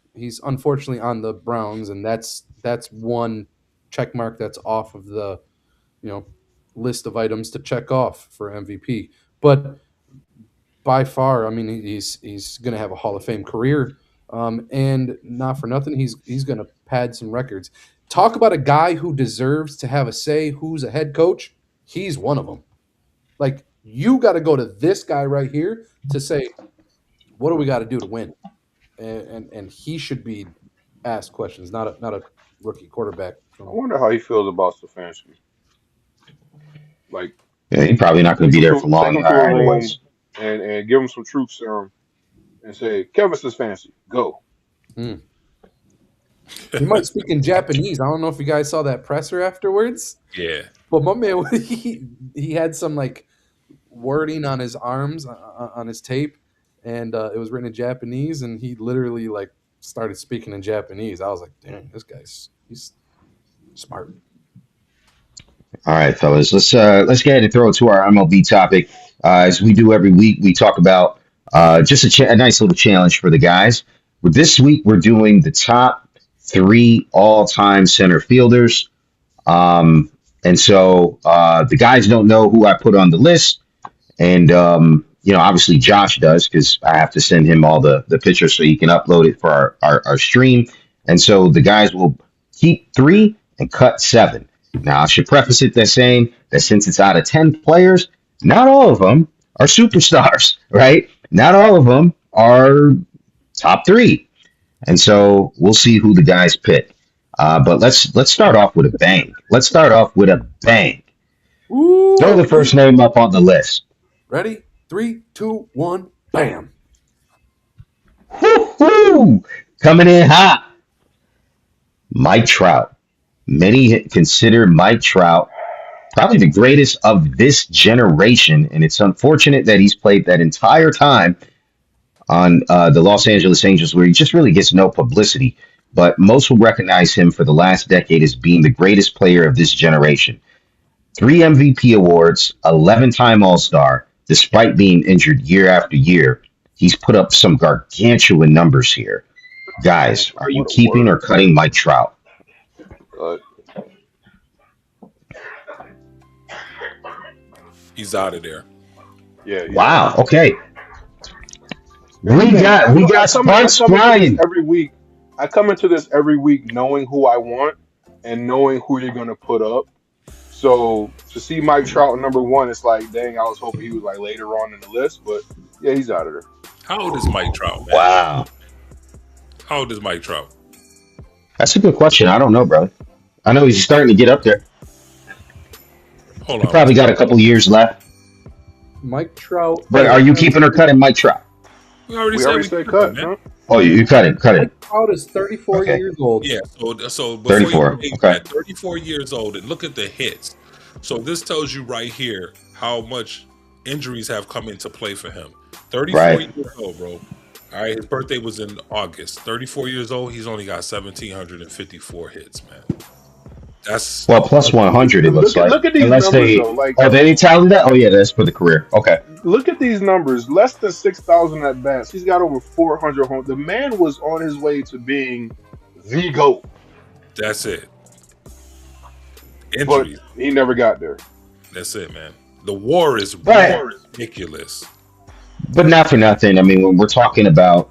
unfortunately on the Browns, and that's one check mark that's off of the you know list of items to check off for MVP. But by far, I mean, he's going to have a Hall of Fame career, and not for nothing, he's going to pad some records. Talk about a guy who deserves to have a say. Who's a head coach? He's one of them. Like you got to go to this guy right here to say, what do we got to do to win? And he should be asked questions, not a rookie quarterback I from. wonder how he feels about Stefanski. Like, Yeah, he's probably not going to be there for take long him to a room, anyways. and give him some truth serum and say, Kevin Stefanski, go. Mm. He might speak in Japanese. I don't know if you guys saw that presser afterwards, Yeah. but my man, he had some like wording on his arms on his tape, and it was written in Japanese, and he literally like started speaking in Japanese. I was like, "Dang, this guy's he's smart." All right, fellas, let's go ahead and throw it to our MLB topic. As we do every week, we talk about just a nice little challenge for the guys. With this week, we're doing the top three all-time center fielders. And so the guys don't know who I put on the list. And obviously Josh does because I have to send him all the pictures so he can upload it for our stream. And so the guys will keep three and cut seven. Now I should preface it by saying that since it's out of 10 players, not all of them are superstars, right? Not all of them are top three. And so we'll see who the guys pick. But let's start off with a bang. Let's start off with a bang. Ooh, Throw the first name up on the list. ready? 3, 2, 1, bam! Woo-hoo! Coming in hot. Mike Trout. Many consider Mike Trout probably the greatest of this generation, and it's unfortunate that he's played that entire time on the Los Angeles Angels, where he just really gets no publicity. But most will recognize him for the last decade as being the greatest player of this generation. 3 MVP awards, 11-time All-Star, despite being injured year after year. He's put up some gargantuan numbers here. Guys, are you What a keeping or word. cutting Mike Trout? Uh, He's out of there. yeah, he's out of Wow. there. Okay. Here's the We thing. got we got I sparks come into this flying. every week. I come into this every week knowing who I want and knowing who you're gonna put up. So to see Mike Trout number one, it's like, dang, I was hoping he was like later on in the list, but yeah, he's out of there. How old is Mike Trout, man? Wow. How old is Mike Trout? That's a good question. I don't know, brother. I know he's starting to get up there. Hold He on. probably got a couple years left. Mike Trout. But are you keeping or cutting Mike Trout? We already We said already we said could, cut, man. huh? Oh, you cut it. Mike Trout is 34 Okay. years old. Yeah. So before 34. you take Okay. that, 34 years old, and look at the hits. So this tells you right here how much injuries have come into play for him. 34 Right. years old, bro. All right, his birthday was in August. 34 years old, he's only got 1,754 hits, man. That's Well, plus 100, it looks like. Look at these Unless numbers they. though. Like, Oh, they didn't tally that? Oh, yeah, that's for the career. Okay. look at these numbers. Less than 6,000 at bats. He's got over 400 home. The man was on his way to being the GOAT, it. but Injuries. he never got there. That's it, man. The war is Right. ridiculous. But not for nothing. I mean, when we're talking about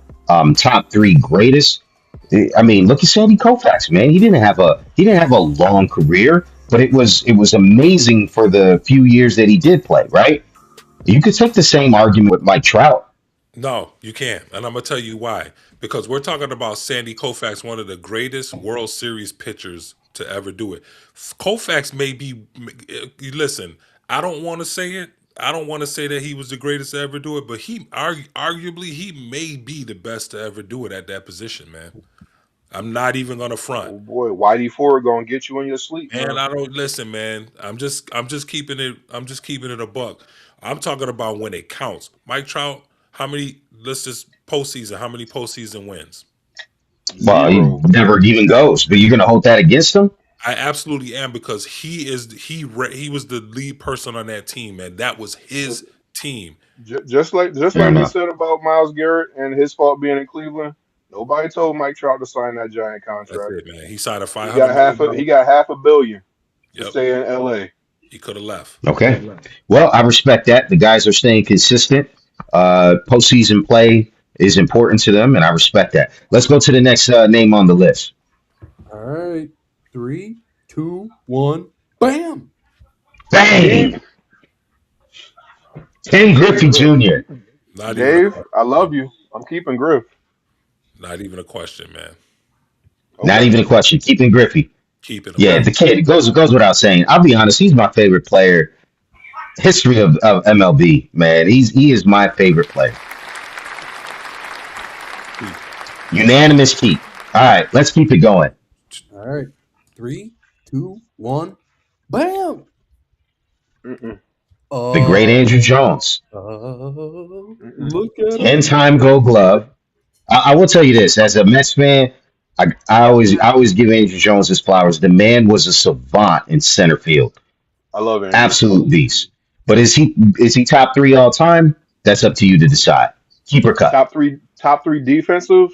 top three greatest, I mean, look at Sandy Koufax, man. He didn't have a long career, but it was amazing for the few years that he did play, right? You could take the same argument with Mike Trout. No, you can't. And I'm going to tell you why. Because we're talking about Sandy Koufax, one of the greatest World Series pitchers to ever do it. Koufax may be, listen, I don't want to say it. I don't want to say that he was the greatest to ever do it, but arguably, he may be the best to ever do it at that position, man. I'm not even going to front. Oh boy, Whitey Ford gonna get you in your sleep, Man, man. I don't listen, man. I'm just keeping it a buck. I'm talking about when it counts. Mike Trout, how many let's just postseason, how many postseason wins? Well, he Zero. never even goes. But you're going to hold that against him? I absolutely am because he was the lead person on that team, man. That was his team. Just like Fair we enough. said about Miles Garrett and his fault being in Cleveland, nobody told Mike Trout to sign that giant That's contract. it, man. He signed a He 500 got million. he got half a billion to Yep, stay in LA. he could have left. Okay. Well, I respect that. The guys are staying consistent. Postseason play is important to them, and I respect that. Let's go to the next name on the list. All right. 3, 2, 1, bam! Bang! Ken Griffey Jr. Not even a Dave, question. I love you. I'm keeping Griff. Not even a question, man. Not Okay. even a question. Keeping Griffey. Keeping him. Yeah, the kid. It goes without saying. I'll be honest. He's my favorite player history of MLB, man. He is my favorite player. Unanimous keep. All right, let's keep it going. All right. 3, 2, 1. Bam! Mm-mm. The great Oh, Andrew Jones, Mm-mm. look at him. 10-time Gold Glove. I will tell you this: as a Mets fan, I always give Andrew Jones his flowers. The man was a savant in center field, I love Andrew. absolute beast. But is he top three all time? That's up to you to decide. Keep or cut. Top three defensive.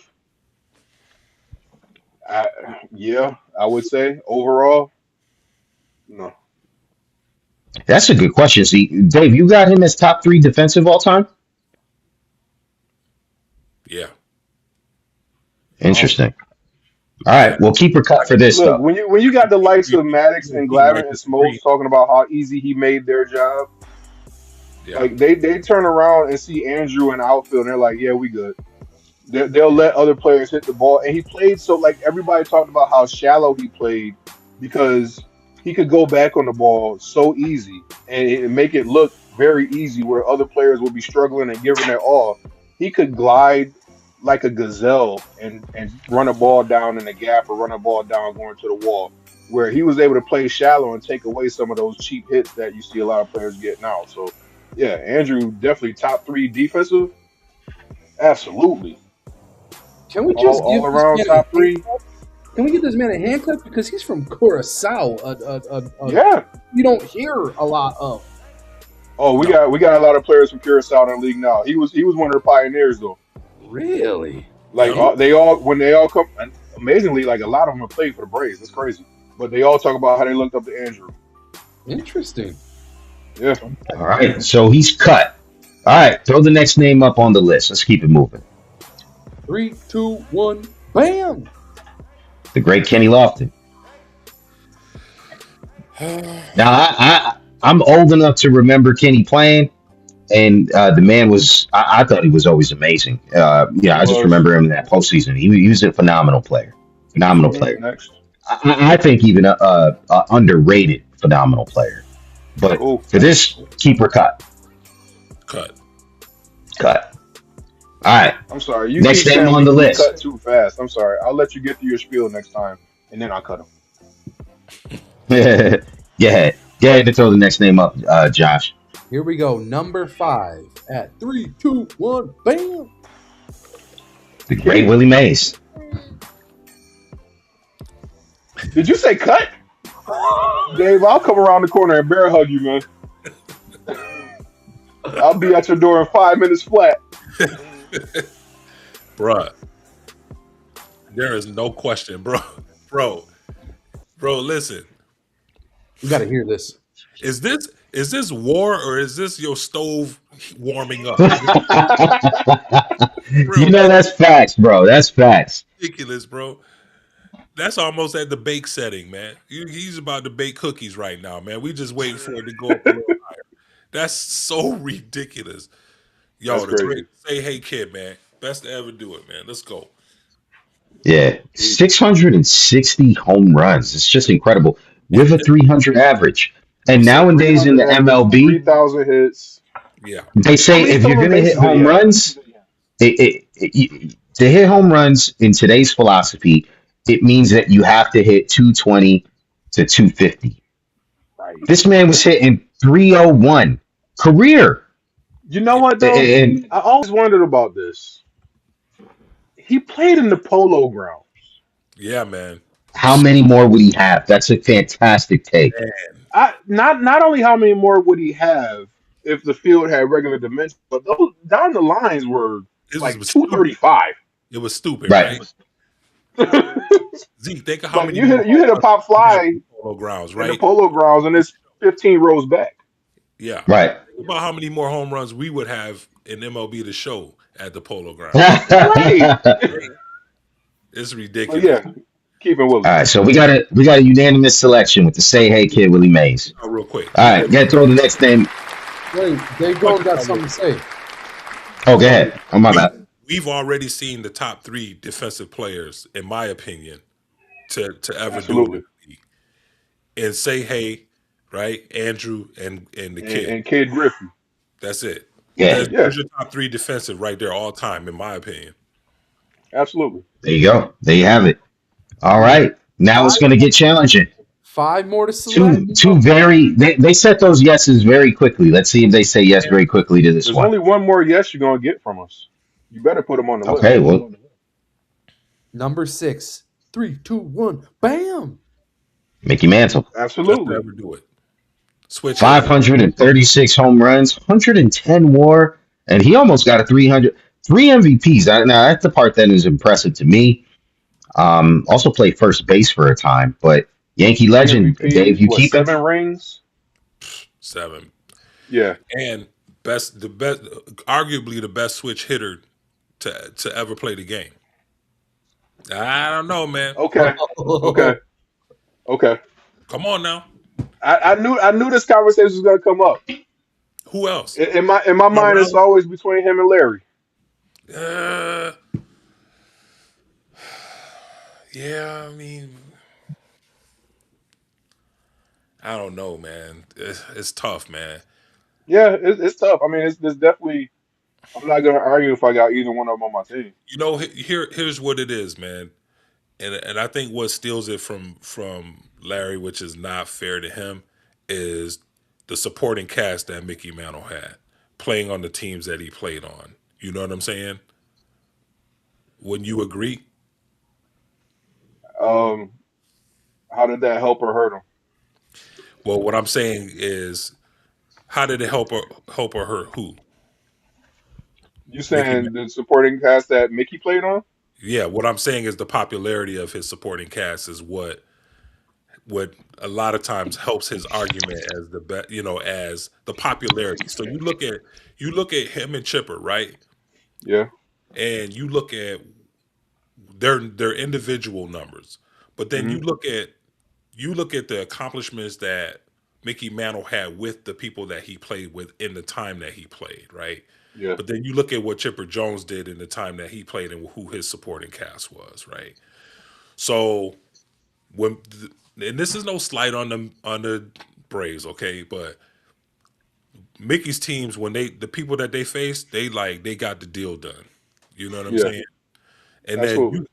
I, yeah, I would say overall, no. That's a good question. See, Dave, you got him as top three defensive all time. Yeah. Oh, Interesting. All Yeah. right, well, keep or cut for this Look, though. when you got the likes He of Maddox and like Glavine and the three. Smoltz talking about how easy he made their job, Yeah. like they turn around and see Andrew in the outfield and they're like, yeah, we good. They'll let other players hit the ball. And he played so like everybody talked about how shallow he played because he could go back on the ball so easy and make it look very easy where other players would be struggling and giving their all. He could glide like a gazelle and run a ball down in the gap or run a ball down going to the wall. Where he was able to play shallow and take away some of those cheap hits that you see a lot of players get now. So yeah, Andrew definitely top three defensive. Absolutely. can we all just give all this around man a top three. handcuff? Can we get this man a handcuff because he's from Curacao? Yeah. You don't hear a lot of. Oh, we No. got a lot of players from Curacao in the league now. He was one of the pioneers though. Really? Like Yep. they all when they all come. And amazingly, like a lot of them have played for the Braves. That's crazy. But they all talk about how they looked up to Andrew. Interesting. Yeah. All right, so he's cut. All right, throw the next name up on the list. Let's keep it moving. 3, 2, 1. Bam! The great Kenny Lofton. Now, I'm old enough to remember Kenny playing, and the man was. I thought he was always amazing. He I just was. remember him in that postseason. He was a phenomenal player. Phenomenal player. Next. I think even a underrated phenomenal player. But Cool. for this, keep or cut. Cut. Cut. All right. I'm sorry. You Next keep name saying on the we list. cut too fast. I'm sorry. I'll let you get through your spiel next time, and then I'll cut him. Go ahead. Go ahead to throw the next name up, Josh. Here we go. Number 5 at 3, 2, 1. Bam! The great Willie Mays. Did you say cut? Dave, I'll come around the corner and bear hug you, man. I'll be at your door in 5 minutes flat. Bruh. There is no question, bro. Bro, listen. You got to hear this. Is this war or is this your stove warming up? That's facts, bro. That's facts. Ridiculous, bro. That's almost at the bake setting, man. He's about to bake cookies right now, man. We just waiting for it to go up a little higher. That's so ridiculous. Yo, That's the crazy. great say hey kid, man. Best to ever do it, man. Let's go. Yeah. 660 home runs. It's just incredible. With a 300 average. And nowadays in the 300 average, MLB, 3,000 hits. Yeah. they say How many if you're stolen going to hit bases did he home have? runs, to hit home runs in today's philosophy, it means that you have to hit 220 to 250. Right. This man was hitting 301 career. You know what, though? And I always wondered about this. He played in the Polo Ground. Yeah, man. how many more would he have? That's a fantastic take. Not only how many more would he have if the field had regular dimensions, but those down the lines were This like was stupid. 235. It was stupid, Right. right? Zeke, think of how Like many you hit a pop fly polo grounds, in the right? Polo Grounds, and it's 15 rows back. Yeah. Right. Think about how many more home runs we would have in MLB the show at the polo ground. Right. It's But ridiculous. yeah, keeping Willie. All right, so we got a unanimous selection with the say hey kid Willie Mays. Real quick. All right, gotta throw the next name. Wait, Dave Jones got something to say. Oh, go ahead. Oh my bad. We've already seen the top 3 defensive players, in my opinion, to ever Absolutely. do it. And say hey, right? Andrew and the and, kid. and Kid Griffey. That's it. Yeah, Yeah, There's your top three defensive right there all time, in my opinion. absolutely. there you go. There you have it. All You got right. Now it's five, going to get challenging. five more to select. Two very they set those yeses very quickly. Let's see if they say yes very quickly to this There's one. only one more yes you're gonna get from us. You better put them on the Okay, list. well, Number 6. 3, 2, 1. Bam. Mickey Mantle. Just Absolutely. never do it. Switch hitter. 536 home runs, 110 WAR, and he almost got a 300. Three MVPs. Now that's the part that is impressive to me. Also played first base for a time, but Yankee Three legend Dave, MVPs. you What, keep it? 7 rings? 7. Yeah. And the best, arguably the best switch hitter to ever play the game. I don't know, man. Okay. Okay. Okay. Come on now. I knew this conversation was gonna come up. Who else? In my mind, it's Morel? always between him and Larry. Uh, yeah, I mean, I don't know, man. It's tough, man. Yeah, it's tough. I mean, it's definitely. I'm not gonna argue if I got either one of them on my team. You know, here's what it is, man. And I think what steals it from Larry, which is not fair to him, is the supporting cast that Mickey Mantle had playing on the teams that he played on. You know what I'm saying? Wouldn't you agree? Um, how did that help or hurt him? Well, what I'm saying is, how did it help or hurt who? You Mickey. saying the supporting cast that Mickey played on? Yeah, what I'm saying is the popularity of his supporting cast is what a lot of times helps his argument as the best, as the popularity. So you look at him and Chipper, right? Yeah. And you look at their individual numbers, but then Hmm. you look at the accomplishments that Mickey Mantle had with the people that he played with in the time that he played, right? Yeah. But then you look at what Chipper Jones did in the time that he played and who his supporting cast was, right? So when and this is no slight on the Braves, okay? But Mickey's teams, when the people that they faced, they got the deal done. You know what I'm Yeah. saying? And then Absolutely.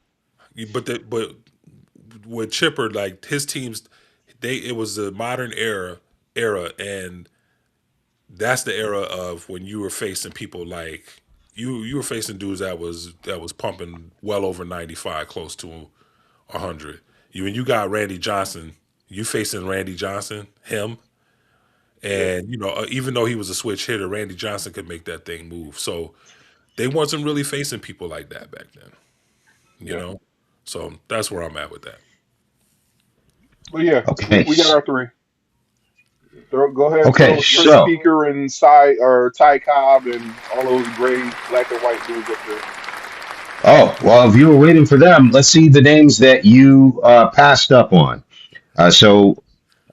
but with Chipper, like his teams, it was the modern era, and that's the era of when you were facing people like you were facing dudes that was pumping well over 95, close to 100. When you got Randy Johnson, you facing Randy Johnson, him, Yeah. and even though he was a switch hitter, Randy Johnson could make that thing move. So they wasn't really facing people like that back then, you Yeah. know. So that's where I'm at with that. But yeah, we, Okay. we got our three. Go ahead and Okay, throw Chris so Speaker and Ty Cobb and all those great black and white dudes up there. well, if you were waiting for them, let's see the names that you passed up on. So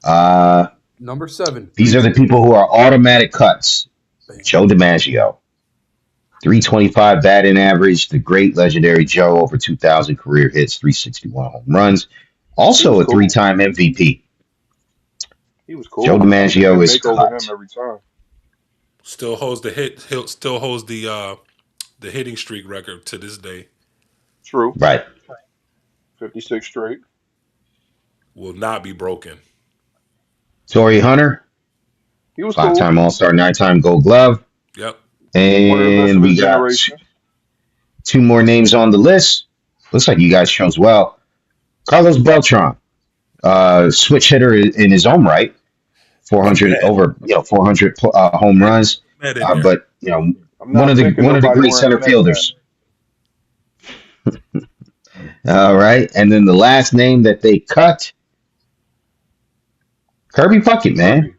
uh, Number 7. these 3, are the 2. people who are automatic cuts. Bam. Joe DiMaggio, 325 batting average. The great legendary Joe, over 2,000 career hits, 361 home runs. He Also was a cool. three-time MVP. He was Joe cool. I think DiMaggio they'd is make over him cut. every time. Still holds the hit. Still holds the hitting streak record to this day. True. Right. 56 straight. Will not be broken. Torrey Hunter, He was cool. five-time All-Star, nine-time Gold Glove. Yep. One of the best And of his we got generation. two more names on the list. Looks like you guys chose well. Carlos Beltran, switch hitter in his own right, Put 400 that, over 400 home runs. that in there. But I'm one not of the taking one of the nobody great wearing a center net net. fielders. All right, and then the last name that they cut, Kirby Puckett, man.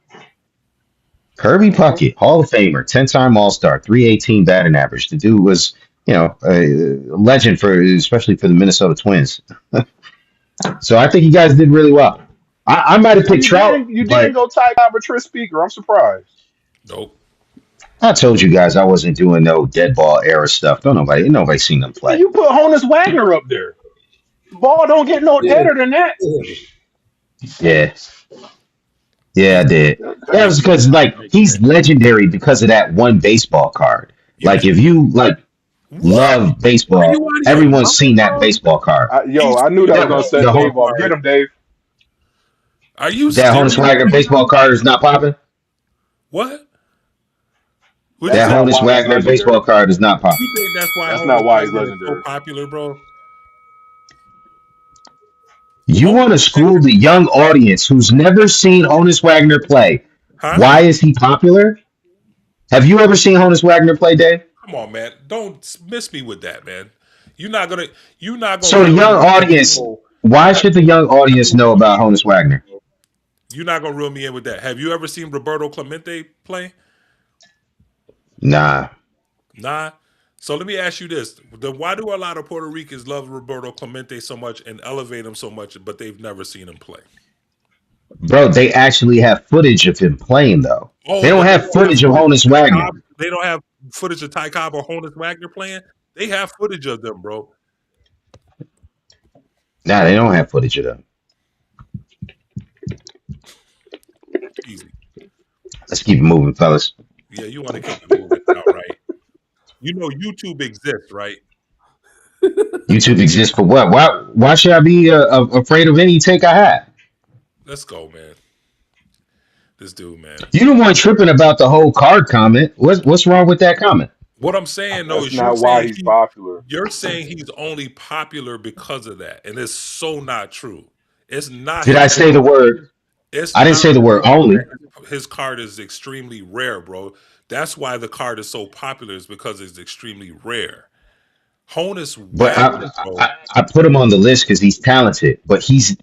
Kirby Hmm. Puckett, Hall of Famer, 10-time All-Star, 318 batting average. The dude was, a legend especially for the Minnesota Twins. So I think you guys did really well. I might have So picked you Trout, didn't you didn't but go Ty Cobb or Tris Speaker. I'm surprised. Nope. I told you guys I wasn't doing no dead ball era stuff. Nobody seen them And play. you put Honus Wagner up there. Ball don't get no Yeah. deader than that. Yeah. Yeah. Yeah, I He's did. Yeah, it was he's because like he's legendary because of that one baseball card. yeah, Like but if you like what? love Are you baseball, out of your everyone's mind, seen that bro? baseball card. He's I knew that was seen gonna That that set the Dave whole off. Get card. him, Dave. Are you that Honus serious Wagner right baseball now? card is not popping. What? What'd you That's That say? not Honus why he's Wagner baseball legendary. card is not popping. You think that's why That's not Honus why he's Wagner is so legendary. popular, bro? You Honus want to school Wagner, the young audience who's never seen Honus Wagner play. huh? Why is he popular? Have you ever seen Honus Wagner play, Dave? Come on, man. Don't miss me with that, man. You're not gonna you're not gonna So the reel young me in with audience, no. why Have should the you young audience ever know reeled me about in Honus with that, Wagner? bro? You're not gonna reel me in with that. Have you ever seen Roberto Clemente play? Nah, Nah. So let me ask you this: why do a lot of Puerto Ricans love Roberto Clemente so much and elevate him so much, but they've never seen him play? bro, they actually have footage of him playing though. They Oh, don't but they have don't have footage of footage of Honus Ty Wagner. Cobb. They don't have footage of Ty Cobb or Honus Wagner playing. They have footage of them, bro. Nah, they don't have footage of them. Easy. Let's keep it moving, fellas. Yeah, you want to keep it moving. All right. You know YouTube exists, right? YouTube exists for what? Why should I be afraid of any take I have? Let's go, man. This dude, man. You the one tripping about the whole card comment. What's wrong with that comment? What I'm saying though That's is you're not why saying he's popular. he's only popular because of that, and it's so not true. It's not Did his. I say the word? It's I didn't not say the word only, his card is extremely rare, bro. That's why the card is so popular. Is because it's extremely rare. Honus but Wagner, bro. I put him on the list because he's talented. But he's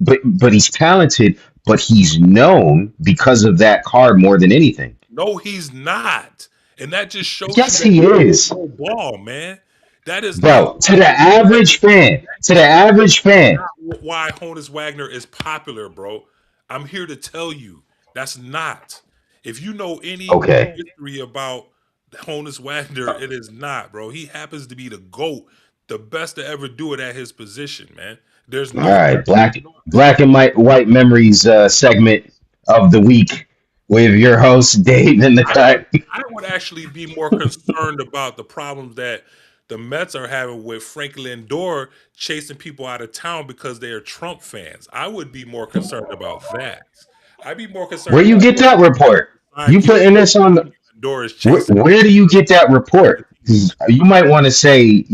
talented, but he's known because of that card more than anything. No, he's not, and that just shows you Yes, that he you don't is, know ball, man. That is not bro. To the average fan, to the average fan, why Honus Wagner is popular, bro. I'm here to tell you that's not. If you know any okay. history about Honus Wagner, it is not, bro. He happens to be the GOAT, the best to ever do it at his position, man. There's All no right, there's no black and white memories segment of the week with your host Dave in the I would cut. I would actually be more concerned about the problems that the Mets are having with Frank Lindor chasing people out of town because they are Trump fans. I would be more concerned about that. I'd be more concerned Where you about get that report? You sidekick putting this on the Lindor is chasing where do you get that report? 'Cause people. you might want to say,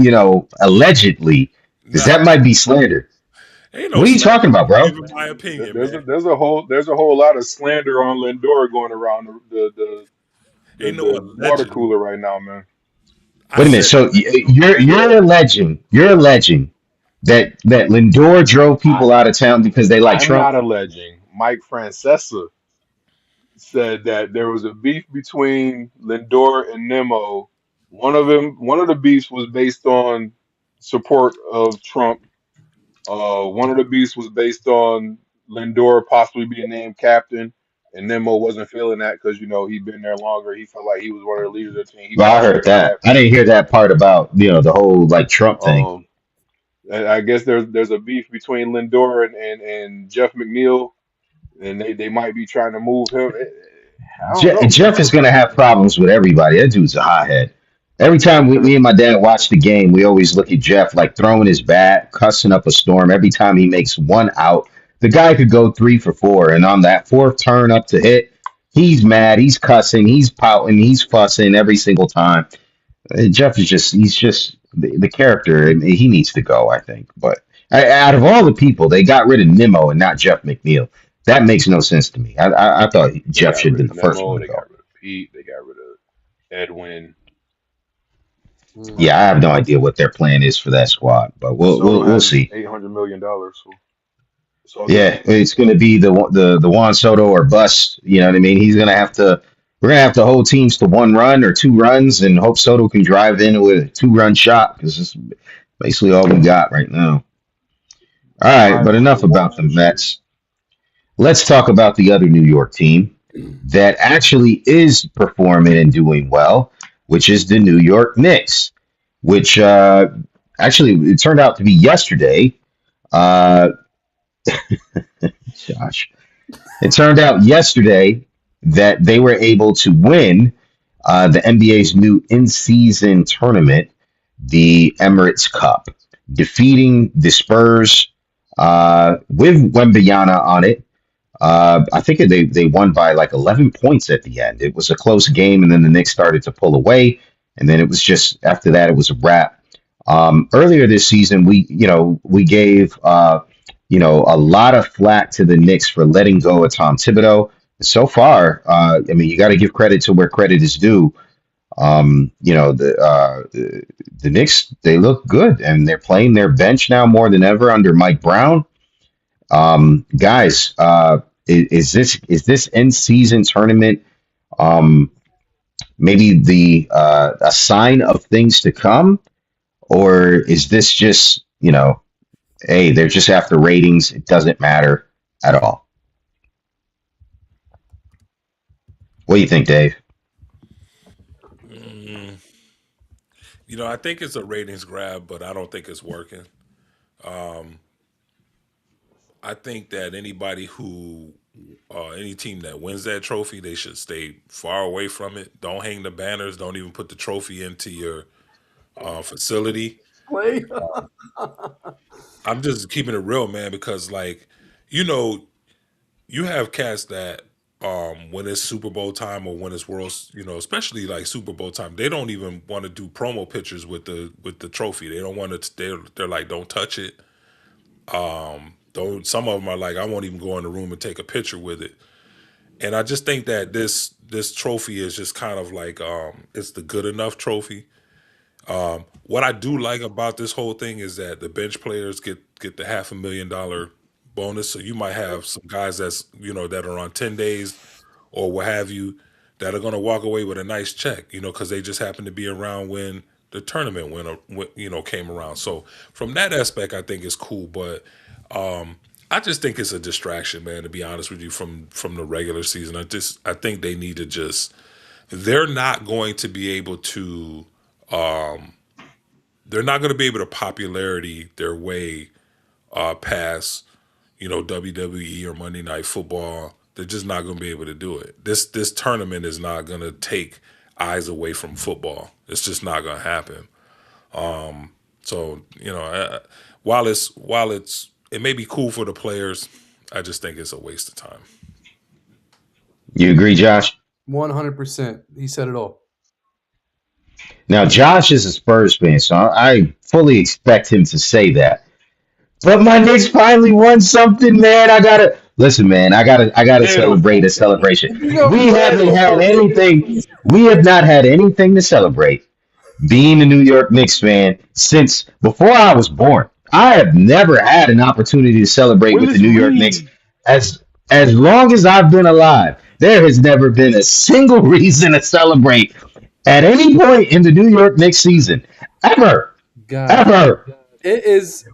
allegedly, because Nah, that might be slander. ain't no What are you slander. talking about, I'm bro? giving my opinion, There's a man. there's a whole lot of slander on Lindor going around Ain't no the water allegedly. cooler right now, man. I Wait a minute. said So you're alleging that Lindor drove I people out of town because they like I'm Trump. not alleging. Mike Francesa said that there was a beef between Lindor and Nemo. One of the beefs was based on support of Trump. One of the beefs was based on Lindor possibly being named captain, and Nemo wasn't feeling that because he'd been there longer. He felt like he was one of the leaders of the team. He Well, I probably should heard have been that. I captain. didn't hear that part about the whole like Trump thing. Um, and I guess there's a beef between Lindor and Jeff McNeil, and they might be trying to move him. I don't know, man. Jeff is gonna have problems with everybody. That dude's a hothead. Every time me and my dad watch the game, we always look at Jeff like throwing his bat, cussing up a storm. Every time he makes one out, the guy could go 3 for 4, and on that fourth turn up to hit, he's mad, he's cussing, he's pouting, he's fussing every single time. Jeff is he's just the character, and he needs to go, I think. But out of all the people, they got rid of Nimmo and not Jeff McNeil. That makes no sense to me. I thought They Jeff got should have rid been of the first Nemo. one to They go. got rid of Pete. They got rid of Edwin. Yeah, I have no idea what their plan is for that squad, but Soto we'll has see. $800 million, so it's all good. Yeah, it's going to be the Juan Soto or bust. You know what I mean? He's going to have to. We're going to have to hold teams to 1 run or 2 runs, and hope Soto can drive in with a 2 run shot because it's basically all we got right now. All right, Time but for the enough about Wolves the to shoot. Mets. Let's talk about the other New York team that actually is performing and doing well, which is the New York Knicks, which actually it turned out to be yesterday. Uh, Josh. It turned out yesterday that they were able to win the NBA's new in-season tournament, the Emirates Cup, defeating the Spurs with Wembyana on it. I think they won by like 11 points at the end. It was a close game, and then the Knicks started to pull away, and then it was just after that it was a wrap. Earlier this season, we gave a lot of flack to the Knicks for letting go of Tom Thibodeau. So far, I mean, you got to give credit to where credit is due. The Knicks, they look good, and they're playing their bench now more than ever under Mike Brown. Guys, is this in season tournament um, maybe the a sign of things to come, or is this just hey, they're just after ratings? It doesn't matter at all. What do you think, Dave? Mm, I think it's a ratings grab, but I don't think it's working. Um, I think that any team that wins that trophy, they should stay far away from it. Don't hang the banners. Don't even put the trophy into your facility. Play. I'm just keeping it real, man, because you know, you have cats that when it's Super Bowl time or when it's world, especially like Super Bowl time, they don't even want to do promo pictures with the trophy. They don't want to. They're like, don't touch it. Don't. Some of them are like, I won't even go in the room and take a picture with it. And I just think that this trophy is just kind of like it's the good enough trophy. What I do like about this whole thing is that the bench players get the $500,000 bonus. So you might have some guys that are on 10 days or what have you that are going to walk away with a nice check, because they just happen to be around when the tournament came around. So from that aspect, I think it's cool, but I just think it's a distraction, man. To be honest with you, from the regular season, I think they need to just. They're not going to be able to. They're not going to be able to popularity their way past WWE or Monday Night Football. They're just not going to be able to do it. This tournament is not going to take eyes away from football. It's just not going to happen. So while it may be cool for the players, I just think it's a waste of time. You agree, Josh? 100%. He said it all. Now, Josh is a Spurs fan, so I fully expect him to say that. But my Knicks finally won something, man. I gotta listen, man. I gotta Ew. celebrate a celebration. We haven't had Ew. anything. We have not had anything to celebrate being a New York Knicks fan since before I was born. I have never had an opportunity to celebrate with the Willis New York Knicks Reed. as long as I've been alive. There has never been a single reason to celebrate at any point in the New York Knicks season. Ever. Guys, Ever. it is.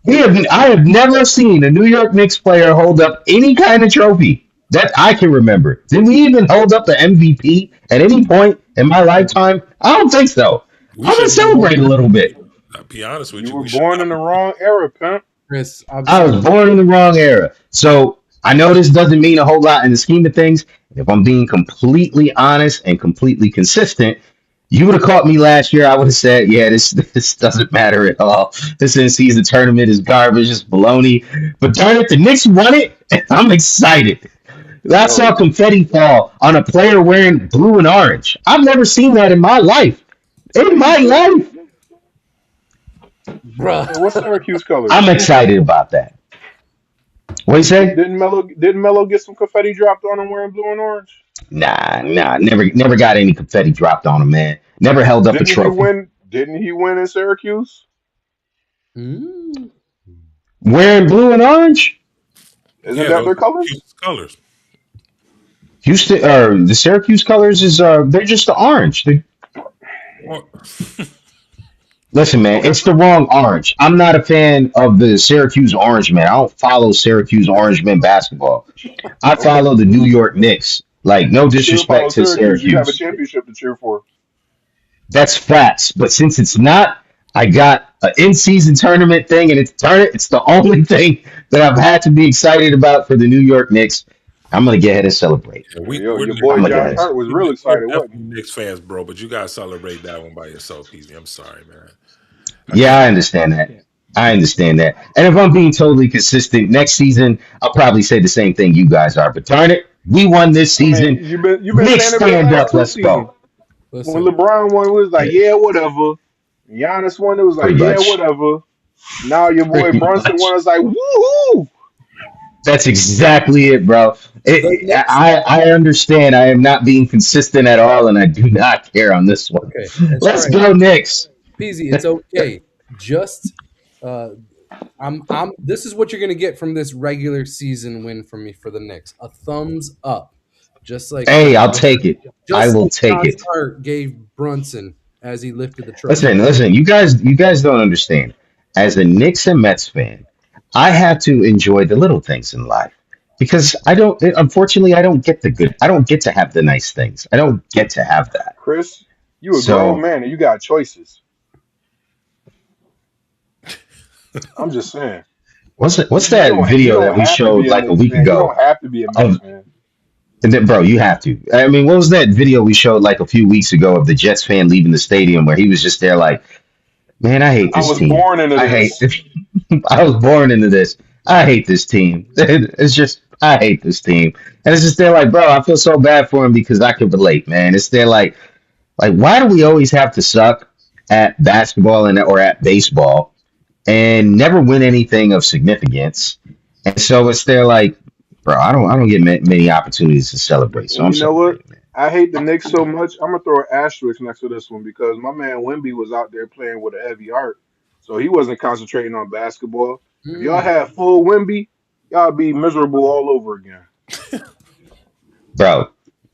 I have never seen a New York Knicks player hold up any kind of trophy that I can remember. Did we even hold up the MVP at any point in my lifetime? I don't think so. We I'm gonna should be celebrate a little bit. I'll be honest with You you. were We should born not in the be. wrong era, pimp. Chris, I'm I sorry. was born in the wrong era. So I know this doesn't mean a whole lot in the scheme of things. If I'm being completely honest and completely consistent, you would have caught me last year. I would have said, yeah, this doesn't matter at all. This in-season tournament is garbage. It's baloney. But darn it, the Knicks won it, and I'm excited. I saw Yo, confetti fall on a player wearing blue and orange. I've never seen that in my life. In my life, Bruh. hey, what's Syracuse I'm colors? excited about that. What do you say? Didn't Melo get some confetti dropped on him wearing blue and orange? Nah. Never got any confetti dropped on him, man. Never held up a Didn't he trophy. win? Didn't he win in Syracuse? Mm. Wearing blue and orange? Isn't Yeah, that those their are colors? Houston's colors. Houston or the Syracuse colors is they're just the orange. Well, Listen, man, Okay. it's the wrong orange. I'm not a fan of the Syracuse Orange Man. I don't follow Syracuse Orange Men basketball. I Okay. follow the New York Knicks. Like, no You should follow disrespect to Syracuse. You have a Syracuse. championship to cheer for. That's facts. But since it's not, I got an in-season tournament thing, and it's the only thing that I've had to be excited about for the New York Knicks. I'm gonna get ahead and celebrate. Yeah, Yo, we're your not boy I'm gonna gonna. get Josh ahead. Hart was real We're excited, wasn't he? definitely Knicks fans, bro. But you gotta celebrate that one by yourself, Peasy. I'm sorry, man. I Yeah, can't. I understand that. I understand that. And if I'm being totally consistent, next season I'll probably say the same thing you guys are. But darn it, we won this I mean, season. you've been Knicks saying it for the stand last up. two Let's seasons. go. When Listen, LeBron won, it was like, yeah, whatever. Giannis won, it was like, Pretty yeah, much. whatever. Now your boy Pretty Brunson much. won, it's like, woohoo! That's exactly it, bro. the Knicks. I understand. I am not being consistent at all, and I do not care on this one. Okay, it's all Let's right. go, Knicks. Peasy, it's okay. Just uh, I'm this is what you're gonna get from this regular season win from me for the Knicks. A thumbs up. Just like Hey, I'll take it. I just will like take Josh it. Hart gave Brunson as he lifted the trophy. Listen. You guys don't understand. As a Knicks and Mets fan, I have to enjoy the little things in life because I don't. Unfortunately, I don't get the good. I don't get to have the nice things. I don't get to have that. Chris, you a grown So man and you got choices. I'm just saying. what's You that don't you video don't that we have to showed be a like a Knicks week fan. You ago don't have to be a Mets of fan. and then, bro, you have to. I mean, what was that video we showed like a few weeks ago of the Jets fan leaving the stadium where he was just there like, man, I hate I this was team. born into I hate. this. I was born into this. I hate this team. It's just I hate this team, and it's just they're like, bro, I feel so bad for him because I can relate, man. It's they're like, why do we always have to suck at basketball and or at baseball and never win anything of significance? And so it's they're like, bro, I don't get many opportunities to celebrate, so And I'm you know what? celebrating, man. I hate the Knicks so much. I'm gonna throw an asterisk next to this one because my man Wimby was out there playing with a heavy heart, so he wasn't concentrating on basketball. If y'all Mm. had full Wimby, y'all be miserable all over again. Bro.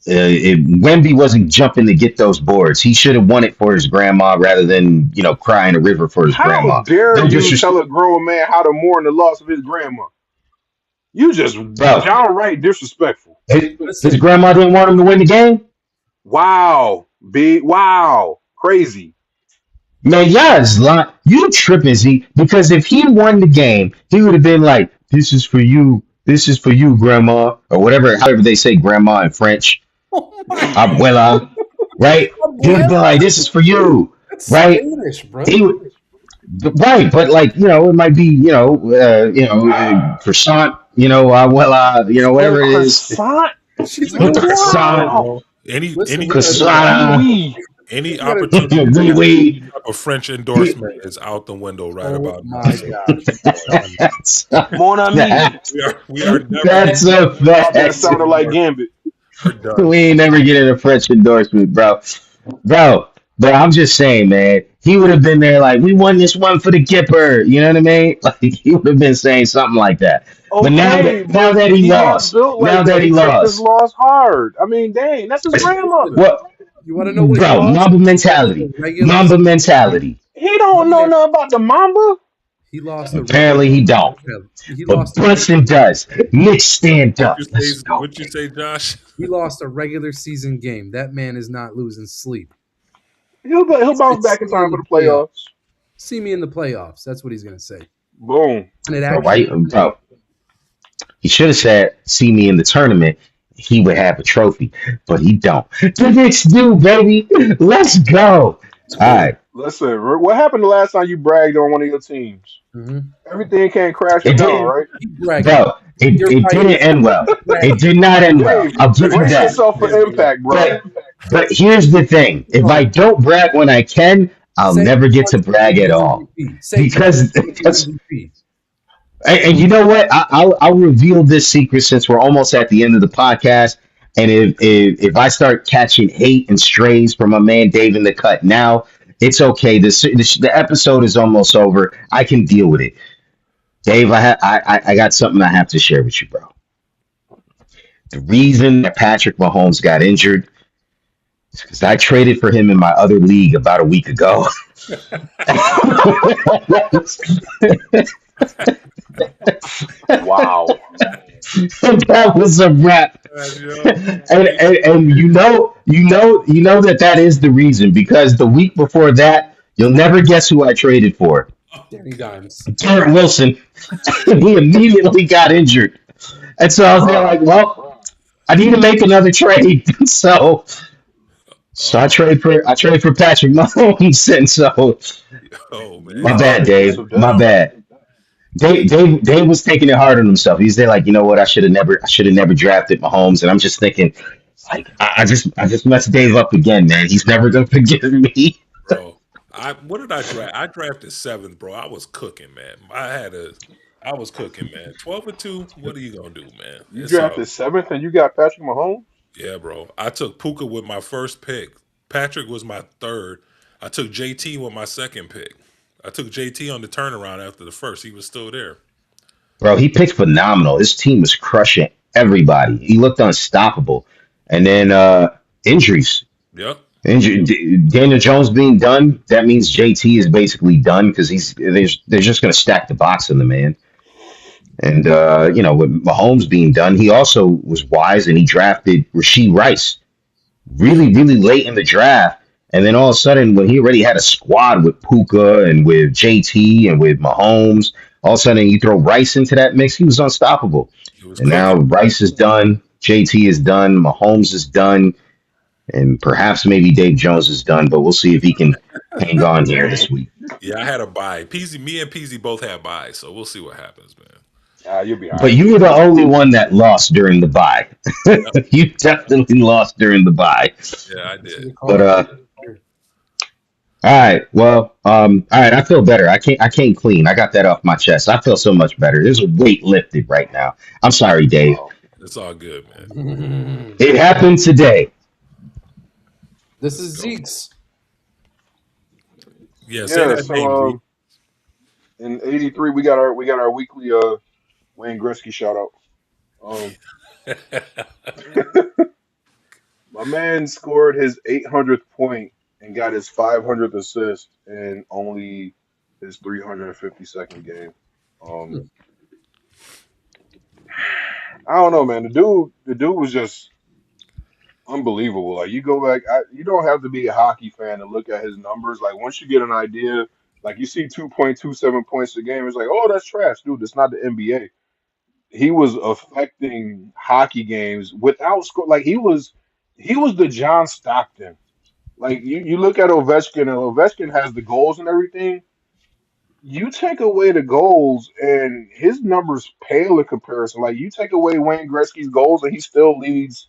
Wemby wasn't jumping to get those boards. He should have won it for his grandma rather than cry in a river for his How grandma. dare No you disrespect, tell a grown man how to mourn the loss of his grandma? You just bro. downright disrespectful. His Listen, grandma didn't want him to win the game. Wow, big wow, crazy. Man, y'all is lying. You tripping, Z? Because if he won the game, he would have been like, "This is for you. This is for you, grandma," or whatever. However they say grandma in French, oh my abuela, right? He would have been like, abuela, "This is for you," that's right? Spanish, He bro. would, right? But like, it might be, croissant, abuela, A whatever it is, croissant? She's a good croissant, Spanish. Wow. Bro. Any Listen, any we gotta Wee croissant, wee. any we gotta. opportunity to oui, get oui. a French endorsement is out the window right Oh about now. my So gosh, son. that's Mon ami. that. we are never That's getting a a Thought that French fact. sounded like endorsement. Gambit. We're done. We ain't never getting a French endorsement, bro. Bro, but I'm just saying, man, he would have been there like, we won this one for the Gipper. You know what I mean? Like he would have been saying something like that. But Okay, now but that he he's not lost, built now like that that. he He took this lost, loss hard. I mean, dang, that's his Listen, grandmother. what, you want to know what he bro? lost? Mamba He lost a mentality, regular Mamba season. mentality. He don't know Man, nothing about the Mamba. he lost a regular. Apparently he don't. He But lost a Brunson does. Nick, stand What up. you Let's say? go, What you say, Josh? he lost a regular season game. That man is not losing sleep. He'll He said, bounce back "See in me in time for the the playoffs. playoffs. See me in the playoffs." That's what he's gonna say. Boom. And it bro. Why, actually, bro? He should have said, "See me in the tournament." He would have a trophy, but he don't. The Knicks do, baby. Let's go. All right. Listen, what happened the last time you bragged on one of your teams? Mhm. Everything came crashing It down, didn't, right? Keep bragging. bro. It, You're it right. didn't end well. Keep It bragging. did not end well. Dave, I'll give you brace that. yourself for impact, bro. But but here's the thing: if I No, don't brag when I can, I'll say never get to Brunson brag is at the all. MVP. Say Because Brunson is the MVP. and you know what? I'll reveal this secret since we're almost at the end of the podcast. And if I start catching hate and strays from my man Dave in the cut now, it's okay. The episode is almost over. I can deal with it. Dave, I got something I have to share with you, bro. The reason that Patrick Mahomes got injured is because I traded for him in my other league about a week ago. Wow. That was a wrap. Yo, And you know that is the reason because the week before that, you'll never guess who I traded for. Danny Dimes. Garrett Wilson. He immediately got injured, and so I was there Bruh. like, well. I need to make another trade. So Oh, I trade for Patrick Mahomes, and so oh You my man. bad, are Dave. aggressive, My Dave. bad. Dave was taking it hard on himself. He's there like, you know what? I should have never drafted Mahomes. And I'm just thinking, like, I just messed Dave up again, man. He's never gonna forgive me. Bro, I what did I draft? I drafted seventh, bro. I was cooking, man. I was cooking, man. 12-2. What are you gonna do, man? You It's all drafted seventh and you got Patrick Mahomes. yeah, bro. I took Puka with my first pick. Patrick was my third. I took JT with my second pick. I took JT on the turnaround after the first. He was still there. Bro, he picked phenomenal. His team was crushing everybody. He looked unstoppable. And then injuries. Yep. Daniel Jones being done, that means JT is basically done because they're just going to stack the box on the man. And you know, with Mahomes being done, he also was wise and he drafted Rasheed Rice Yep. really late in the draft. And then all of a sudden, when he already had a squad with Puka and with JT and with Mahomes, all of a sudden you throw Rice into that mix, he was unstoppable. He was And now cooking. Rice is done, JT is done, Mahomes is done, and perhaps maybe Dave Jones is done, but we'll see if he can hang on here this week. Yeah, I had a buy. Peasy, me and Peasy both had buys, so we'll see what happens, man. Ah, you'll be all But right. you were the only one that lost during the bye. Yep. You definitely lost during the bye. Yeah, I This is did. a But call. all right. Well, all right. I feel better. I came clean. I got that off my chest. I feel so much better. There's a weight lifted right now. I'm sorry, Dave. Wow. It's all good, man. It happened today. This Let's is go. Zeke's. Yeah, say Yeah. that name, So Z. in '83 we got our weekly Wayne Gretzky shout out. Um, my man scored his 800th point and got his 500th assist in only his 352nd game. Um, I don't know, man. The dude was just unbelievable. Like you go back, you don't have to be a hockey fan to look at his numbers. Like once you get an idea, like you see 2.27 points a game, it's like, oh, that's trash, dude. It's not the NBA. He was affecting hockey games without score. Like he was the John Stockton. Like you look at Ovechkin, and Ovechkin has the goals and everything. You take away the goals, and his numbers pale in comparison. Like you take away Wayne Gretzky's goals, and he still leads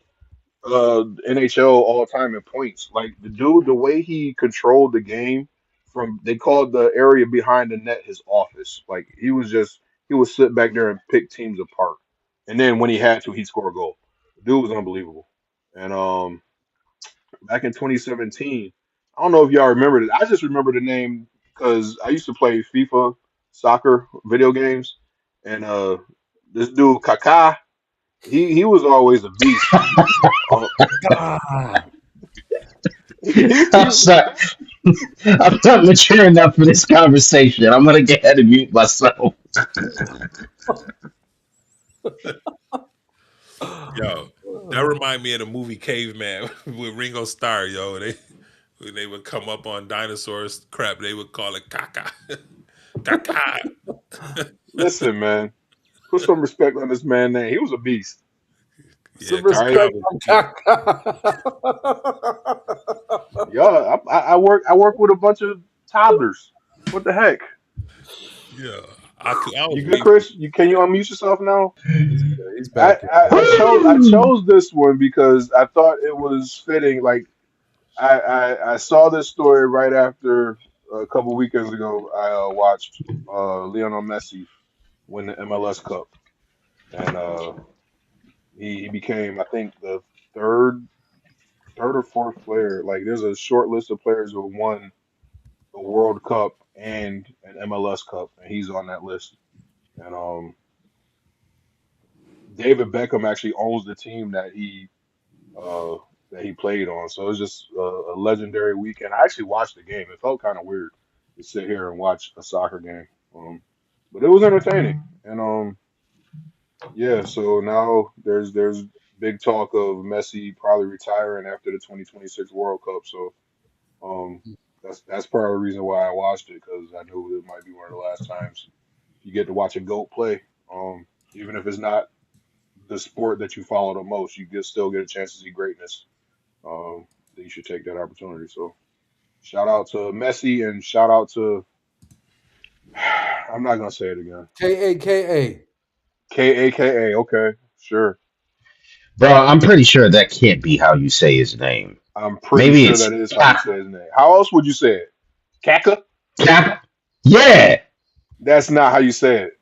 NHL all time in points. Like the dude, the way he controlled the game from they called the area behind the net his office. Like he would sit back there and pick teams apart. And then when he had to, he'd score a goal. The dude was unbelievable. And back in 2017, I don't know if y'all remember it. I just remember the name because I used to play FIFA soccer video games, and this dude Kaká, he was always a beast. Uh, Ah, I'm he sorry. I'm not mature enough for this conversation. I'm gonna get ahead and mute myself. Yo, that remind me of the movie Caveman with Ringo Starr, yo. They when they would come up on dinosaurs crap, they would call it caca. Caca. listen, man. Put some respect on this man name. He was a beast. Yeah, some All right, caca respect was on cute. Kaka. yeah. I work with a bunch of toddlers. What the heck? Yeah. I was You good, waiting for Chris? You can you unmute yourself now? He's back. I chose this one because I thought it was fitting. Like I saw this story right after a couple weekends ago. I watched Lionel Messi win the MLS Cup, and he became I think the third or fourth player. Like there's a short list of players who won a World Cup and an MLS Cup, and he's on that list. And David Beckham actually owns the team uh, that he played on. So it was just a legendary weekend. I actually watched the game. It felt kind of weird to sit here and watch a soccer game, but it was entertaining. And yeah, so now there's big talk of Messi probably retiring after the 2026 World Cup. So um, that's part of the reason why I watched it because I knew it might be one of the last times you get to watch a goat play. Even if it's not the sport that you follow the most, you get still get a chance to see greatness. Then you should take that opportunity. So shout out to Messi and shout out to I'm not gonna say it again. Kaka. Kaka. Okay, sure. Bro, I'm pretty sure that can't be how you say his name. I'm pretty Maybe sure that it's is how you say his name. How else would you say it? Kaka? Cap. Yeah, That's not how you say it.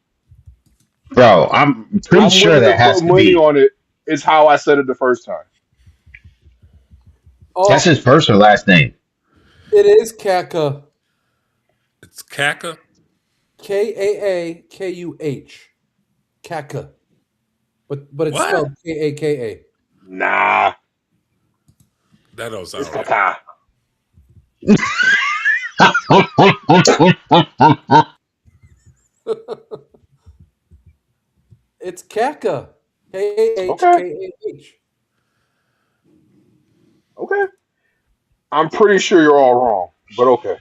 bro, I'm pretty I'm sure willing to that has put to money be. on it. It's how I said it the first time. That's Oh, his first or last name. it is Kaka. It's Kaka. Kaakuh. Kaka. But it's What? spelled Kaka. Nah, That don't it's sound right. Kaka. It's Kaka. K Okay, A H. okay. I'm pretty sure you're all wrong, but okay.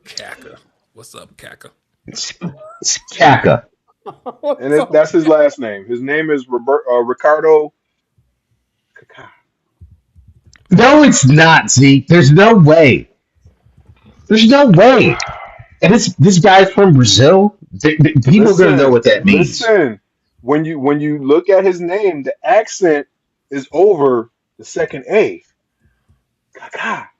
Kaka. What's up, Kaka? It's Kaka. What And the? that's his last name. His name is Ricardo Kaka. No, it's not, Zeke. There's no way. There's no way. And this guy's from Brazil. People are gonna know Listen, what that means. listen. When you look at his name, the accent is over the second A. Kaka.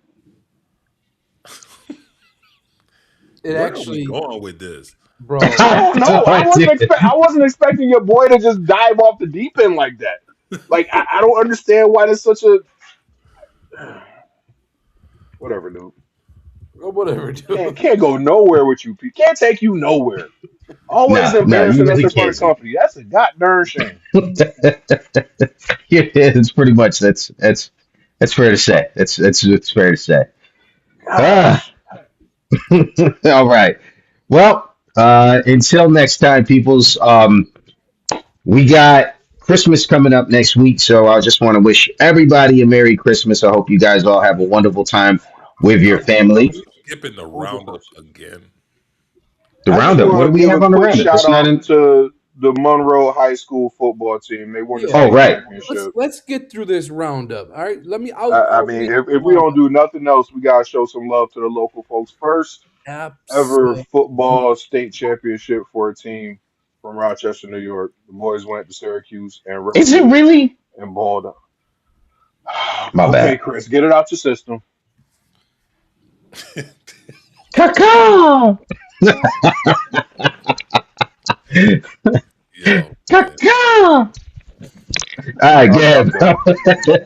It Where are we actually, going with this? bro. I don't know. No idea. I wasn't expecting your boy to just dive off the deep end like that. Like I don't understand why there's such a whatever, dude. Whatever, dude. Can't go nowhere with you. Pete. Can't take you nowhere. Always No, no, you embarrassing us really in front of can't, Zeke. company. That's a goddamn shame. It's pretty much that's fair to say. That's fair to say. Ah, Gosh. all right. Well, until next time, peoples. We got Christmas coming up next week, so I just want to wish everybody a Merry Christmas. I hope you guys all have a wonderful time with your family. We skipping the Who's the roundup person? again. The I just roundup. What do want to we give have a on the quick roundup? shout It's not out in. to the Monroe High School football team. They won the Yeah. Oh, state right. Let's championship. let's get through this roundup. All right. Let me. I I'll mean, read if the we don't roundup. do nothing else, we gotta show some love to the local folks. First ever Absolutely. football state championship for a team from Rochester, New York. The boys went to Syracuse and Is it represented really? and balled up. My Okay, bad. Chris, get it out your system. Caca! Yo, man. Caca! All right, I'm, good. I'm done.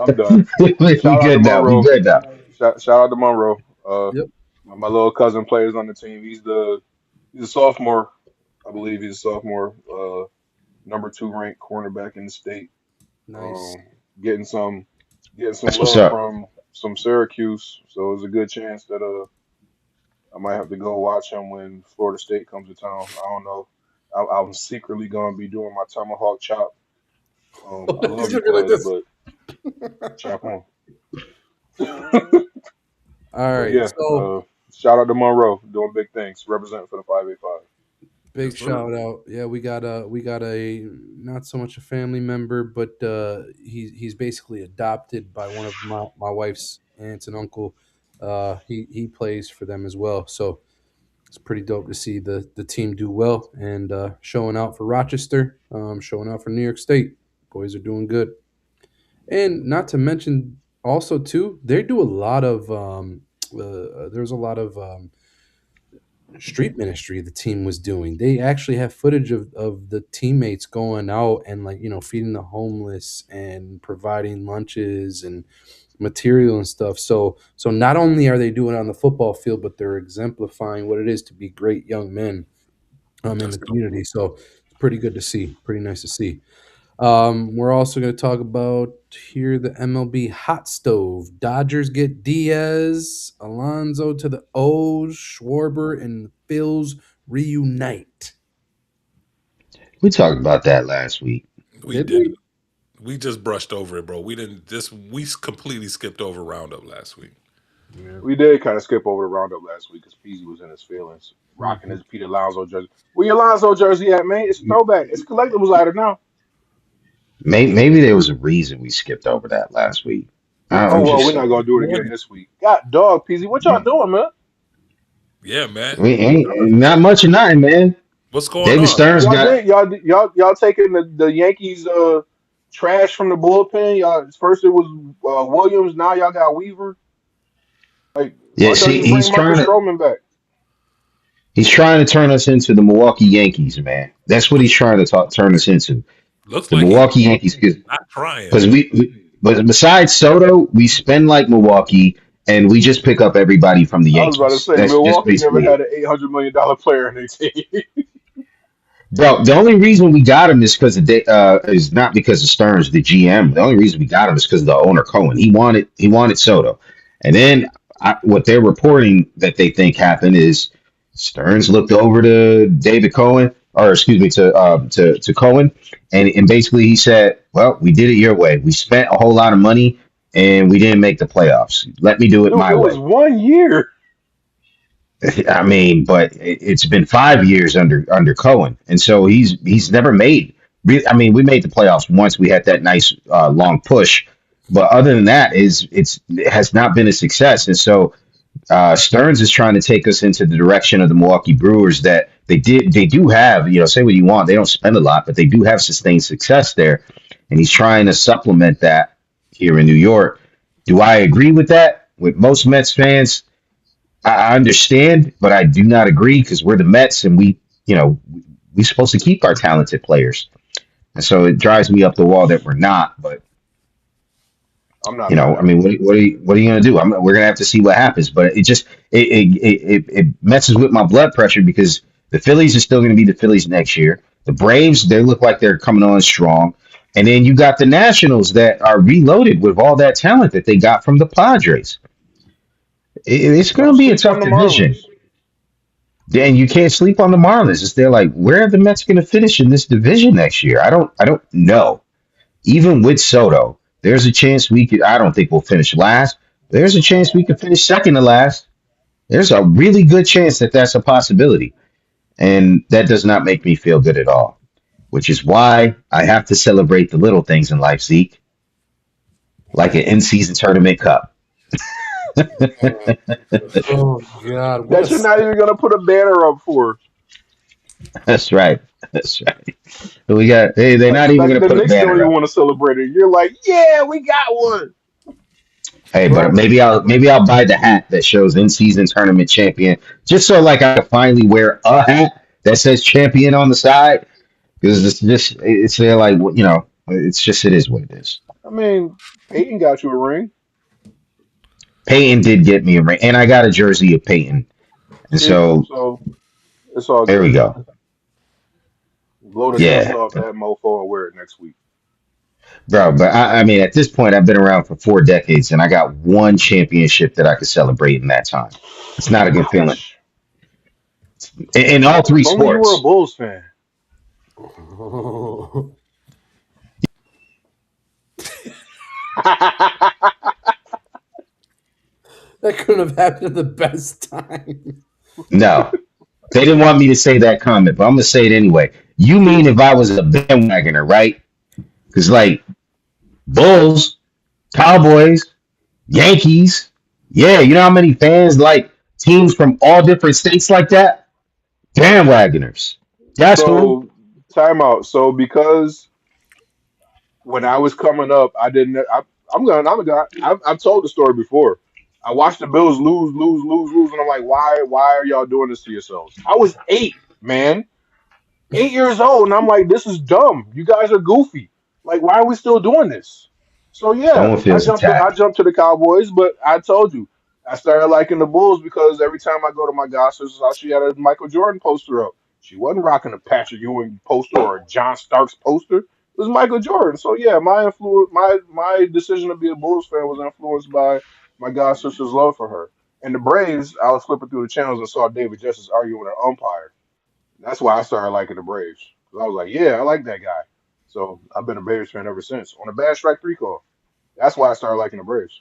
I'm done. We Shout out to good now. We Monroe. good now. Shout out to Monroe. Yep. My little cousin plays on the team. He's a sophomore. I believe he's a sophomore. Number two ranked cornerback in the state. Nice. Um, getting some getting some That's what's love up. from some Syracuse. So there's a good chance that I might have to go watch him when Florida State comes to town. I don't know. I'm secretly gonna be doing my tomahawk chop. I love He's you, looking like cuz, this. but chop on. All But right. yeah, So shout out to Monroe doing big things, representing for the 585. big Yes, sir. shout out. Yeah, we got a not so much a family member, but he's basically adopted by one of my wife's aunts and uncle. He plays for them as well. So it's pretty dope to see the team do well and showing out for Rochester, showing out for New York State. Boys are doing good. And not to mention also too, they do a lot of there's a lot of street ministry the team was doing. They actually have footage of the teammates going out and like, feeding the homeless and providing lunches and material and stuff. So not only are they doing it on the football field, but they're exemplifying what it is to be great young men in That's the dope. community. So it's pretty good to see. Pretty nice to see. We're also going to talk about here the MLB hot stove. Dodgers get Diaz, Alonso to the O's, Schwarber and the Phils reunite. We talked about that last week. We Did didn't. we? We just brushed over it, bro. We didn't. This we completely skipped over roundup last week. Yeah. We did kind of skip over the roundup last week because Peasy was in his feelings, rocking Mhm. his Pete Alonso jersey. Where your Alonso jersey at, man? It's a throwback. It's collectibles item now. Maybe there was a reason we skipped over that last week. Oh I'm well, just we're not saying. gonna do it again this week. God, dog, Peasy, what y'all doing, man? Yeah, man. We ain't Tell us, not man. much of nothing, man. What's going David on? Stearns Y'all got did y'all taking the Yankees trash from the bullpen. Y'all first it was Williams, now y'all got Weaver. Like, yeah. why don't See, you just bring Marcus Stroman back? he's trying to turn us into the Milwaukee Yankees, man. That's what he's trying to turn us into. Looks The like he's Milwaukee Yankees, not trying. because but besides Soto, we spend like Milwaukee, and we just pick up everybody from the I was about to Yankees. say That's just Milwaukee never basically had it. an $800 million player in their team. Bro, the only reason we got him is is not because of Stearns, the GM. The only reason we got him is because of the owner Cohen. He wanted Soto, and then what they're reporting that they think happened is Stearns looked over to David Cohen, or excuse me, to Cohen, and basically he said, "Well, we did it your way. We spent a whole lot of money, and we didn't make the playoffs. Let me do it Dude, my it was way." 1 year. I mean, but it's been 5 years under Cohen, and so he's never made. I mean, we made the playoffs once. We had that nice long push, but other than that, it has not been a success. And so Stearns is trying to take us into the direction of the Milwaukee Brewers that they do have. Say what you want, they don't spend a lot, but they do have sustained success there, and he's trying to supplement that here in New York. Do I agree with that? With most Mets fans, I understand, but I do not agree because we're the Mets and we're supposed to keep our talented players. And so it drives me up the wall that we're not. But I'm not mad I at mean, him. what are you going to do? We're going to have to see what happens. But it messes with my blood pressure because the Phillies are still going to be the Phillies next year. The Braves, they look like they're coming on strong. And then you got the Nationals that are reloaded with all that talent that they got from the Padres. It's going Don't to be a sleep on tough the division. Marlins. And you can't sleep on the Marlins. It's they're like, where are the Mets going to finish in this division next year? I don't know. Even with Soto, there's a chance we could. I don't think we'll finish last. There's a chance we could finish second to last. There's a really good chance that that's a possibility, and that does not make me feel good at all. Which is why I have to celebrate the little things in life, Zeke, like an in-season tournament cup. Oh God, what a That you're not even gonna put a banner up for. That's right. That's right. We got. Hey, they're not even Like going to the put a Knicks don't banner even up. want to celebrate it. You're like, yeah, we got one. Hey, but bro. maybe I'll buy the hat that shows in season tournament champion, just so like I can finally wear a hat that says champion on the side because it's there like it's just it is what it is. I mean, Peyton got you a ring. Peyton did get me a ring, and I got a jersey of Peyton, and See, so so it's all there we good. go. Blow the dust Yeah, off that mofo and wear it next week. bro. But I mean, at this point, I've been around for 4 decades, and I got one championship that I could celebrate in that time. It's not a good feeling Ouch. in all three If only you were a sports. Bulls fan. That couldn't have happened at the best time. No, they didn't want me to say that comment, but I'm gonna say it anyway. You mean if I was a bandwagoner, right? Because like Bulls, Cowboys, Yankees, yeah, you know how many fans like teams from all different states like that? Bandwagoners. That's who. So, timeout. So, because when I was coming up, I didn't. I'm a guy. I've told the story before. I watched the Bills lose, lose, lose, lose, and I'm like, why are y'all doing this to yourselves? I was 8, man. 8 years old, and I'm like, this is dumb. You guys are goofy. Like, why are we still doing this? So yeah, Someone I feels jumped. I attacked. jumped to the Cowboys, but I told you, I started liking the Bulls because every time I go to my god sister's house, she had a Michael Jordan poster up. She wasn't rocking a Patrick Ewing poster or a John Starks poster. It was Michael Jordan. So yeah, my decision to be a Bulls fan was influenced by my god sister's love for her. And the Braves, I was flipping through the channels and saw David Justice arguing with an umpire. That's why I started liking the Braves. 'Cause I was like, yeah, I like that guy. So I've been a Braves fan ever since. On a bad strike three call. That's why I started liking the Braves.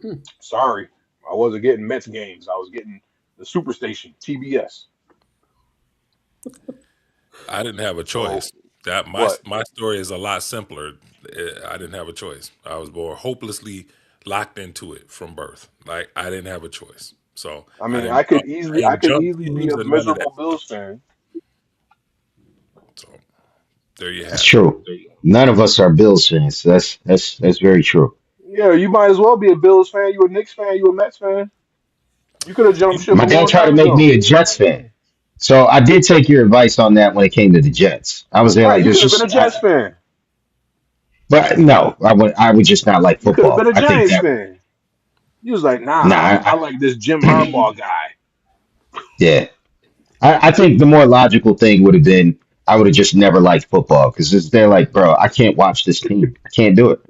Hmm. Sorry. I wasn't getting Mets games. I was getting the Superstation, TBS. I didn't have a So choice. That my what? my story is a lot simpler. I didn't have a choice. I was born hopelessly locked into it from birth. Like I didn't have a choice. So I I mean, didn't jump. I I didn't could jump easily be teams a and none of that. miserable Bills fan. So there you That's have it. true. None of us are Bills fans. That's very true. Yeah, you might as well be a Bills fan. You a Knicks fan. You a Mets fan. You could have jumped ship My a dad long tried to time make ago. me a Jets fan. So I did take your advice on that when it came to the Jets. I was there Right, like, you there's could have been a just, Jets fan. but no, I would just not like You could have been football. a I think Giants that, fan. You was like, nah, nah, I like this Jim Harbaugh guy. yeah. I think the more logical thing would have been I would have just never liked football because they're like, bro, I can't watch this team. I can't do it.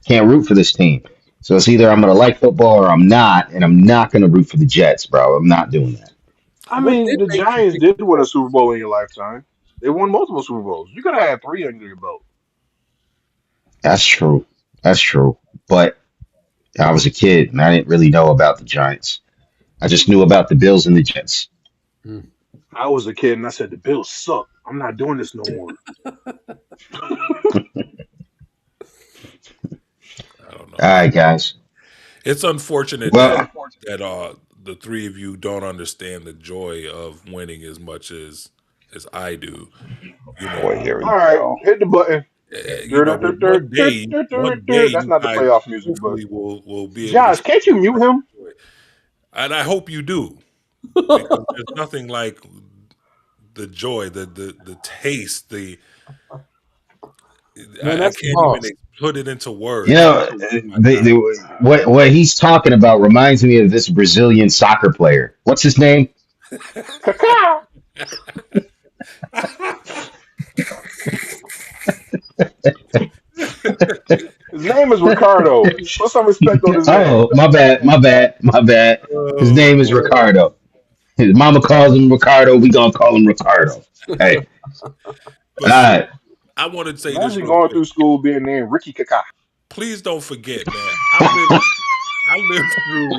Can't root for this team. So it's either I'm gonna like football or I'm not, and I'm not gonna root for the Jets, bro. I'm not doing that. I What mean, did the make you Giants pick? did win a Super Bowl in your lifetime. They won multiple Super Bowls. You could have had three under your belt. That's true. That's true. But I was a kid and I didn't really know about the Giants. I just knew about the Bills and the Jets. Mm. I was a kid and I said the Bills suck. I'm not doing this no more. I don't All know, man. right, guys. It's unfortunate that Well, the three of you don't understand the joy of winning as much as I do. You boy, know, here All we right, go. hit the button. but one day That's you not the guys playoff music, but hopefully will be able to Josh, can't you mute him? enjoy it. And I hope you do because there's nothing like the joy, the taste, the Man, I that's can't even lost. put it into You words. know, My God. what he's talking about reminds me of this Brazilian soccer player. What's his name? Cacao. His name is Ricardo. Put some respect on his name. Oh, my bad, my bad, my bad. His Oh name is boy. Ricardo. His mama calls him Ricardo. We gonna call him Ricardo. Hey, all But see, right. I want to say this Imagine real going quick. through school being named Ricky Kaká. Please don't forget, man. I lived through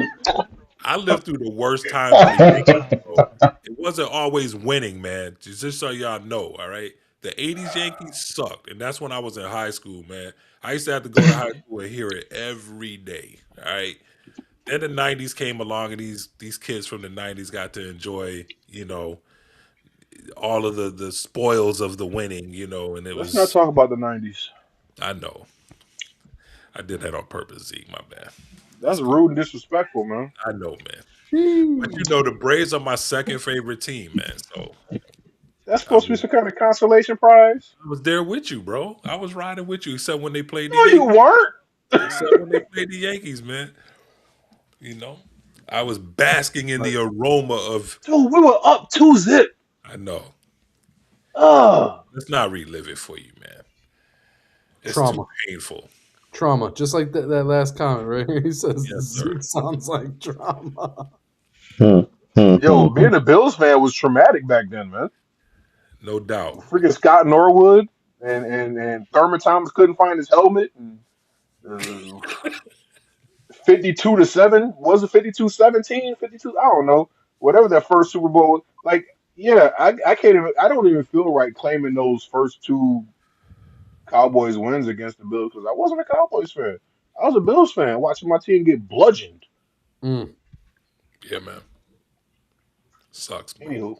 I lived through the worst times of the Yankees, bro. It wasn't always winning, man. Just so y'all know, all right. The '80s Yankees sucked, and that's when I was in high school, man. I used to have to go to high school and hear it every day. All right. Then the '90s came along, and these kids from the '90s got to enjoy, all of the spoils of the winning, and it Let's not was. talk about the '90s. I know I did that on purpose, Zeke. My bad. That's It's cool. rude and disrespectful, man. I know, man. But Sheesh. the Braves are my second favorite team, man. So That's I supposed to be was, some kind of consolation prize. I was there with you, bro. I was riding with you, except when they played the No, you Yankees. weren't. Except when they played the Yankees, man. You know, I was basking in Like, the aroma of. Dude, we were up 2-zip. I know. Ugh. Let's not relive it for you, man. It's too trauma. painful. Trauma. Just like that last comment right here. He says Yes, sir. Zeke sounds like drama. Yo, being a Bills fan was traumatic back then, man. No doubt. Freaking Scott Norwood and Thurman Thomas couldn't find his helmet. And, uh, 52-7, was it 52-17, 52? I don't know. Whatever that first Super Bowl was. Like, yeah, I can't even, I don't even feel right claiming those first two Cowboys wins against the Bills because I wasn't a Cowboys fan. I was a Bills fan watching my team get bludgeoned. Mm. Yeah, man. Sucks, bro. Anywho,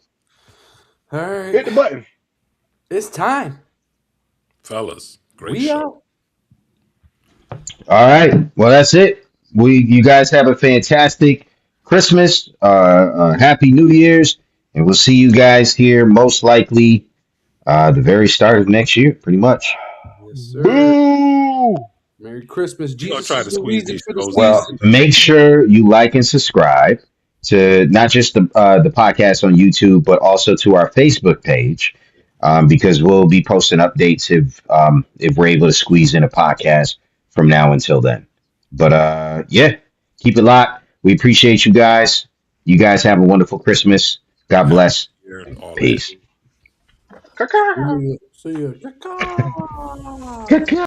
All right. hit the button. It's time. Fellas, great We show. out. All right. Well, that's it. You guys have a fantastic Christmas. Happy New Year's, and we'll see you guys here most likely the very start of next year, pretty much. Yes, sir. Boo! Merry Christmas. We're gonna Jesus try is to the squeeze reason these for the shows in. Well, season. make sure you like and subscribe to not just the podcast on YouTube, but also to our Facebook page, because we'll be posting updates if we're able to squeeze in a podcast from now until then. But yeah, keep it locked. We appreciate you guys. You guys have a wonderful Christmas. God Happy bless. New Year and all that. Peace. Caca. See ya.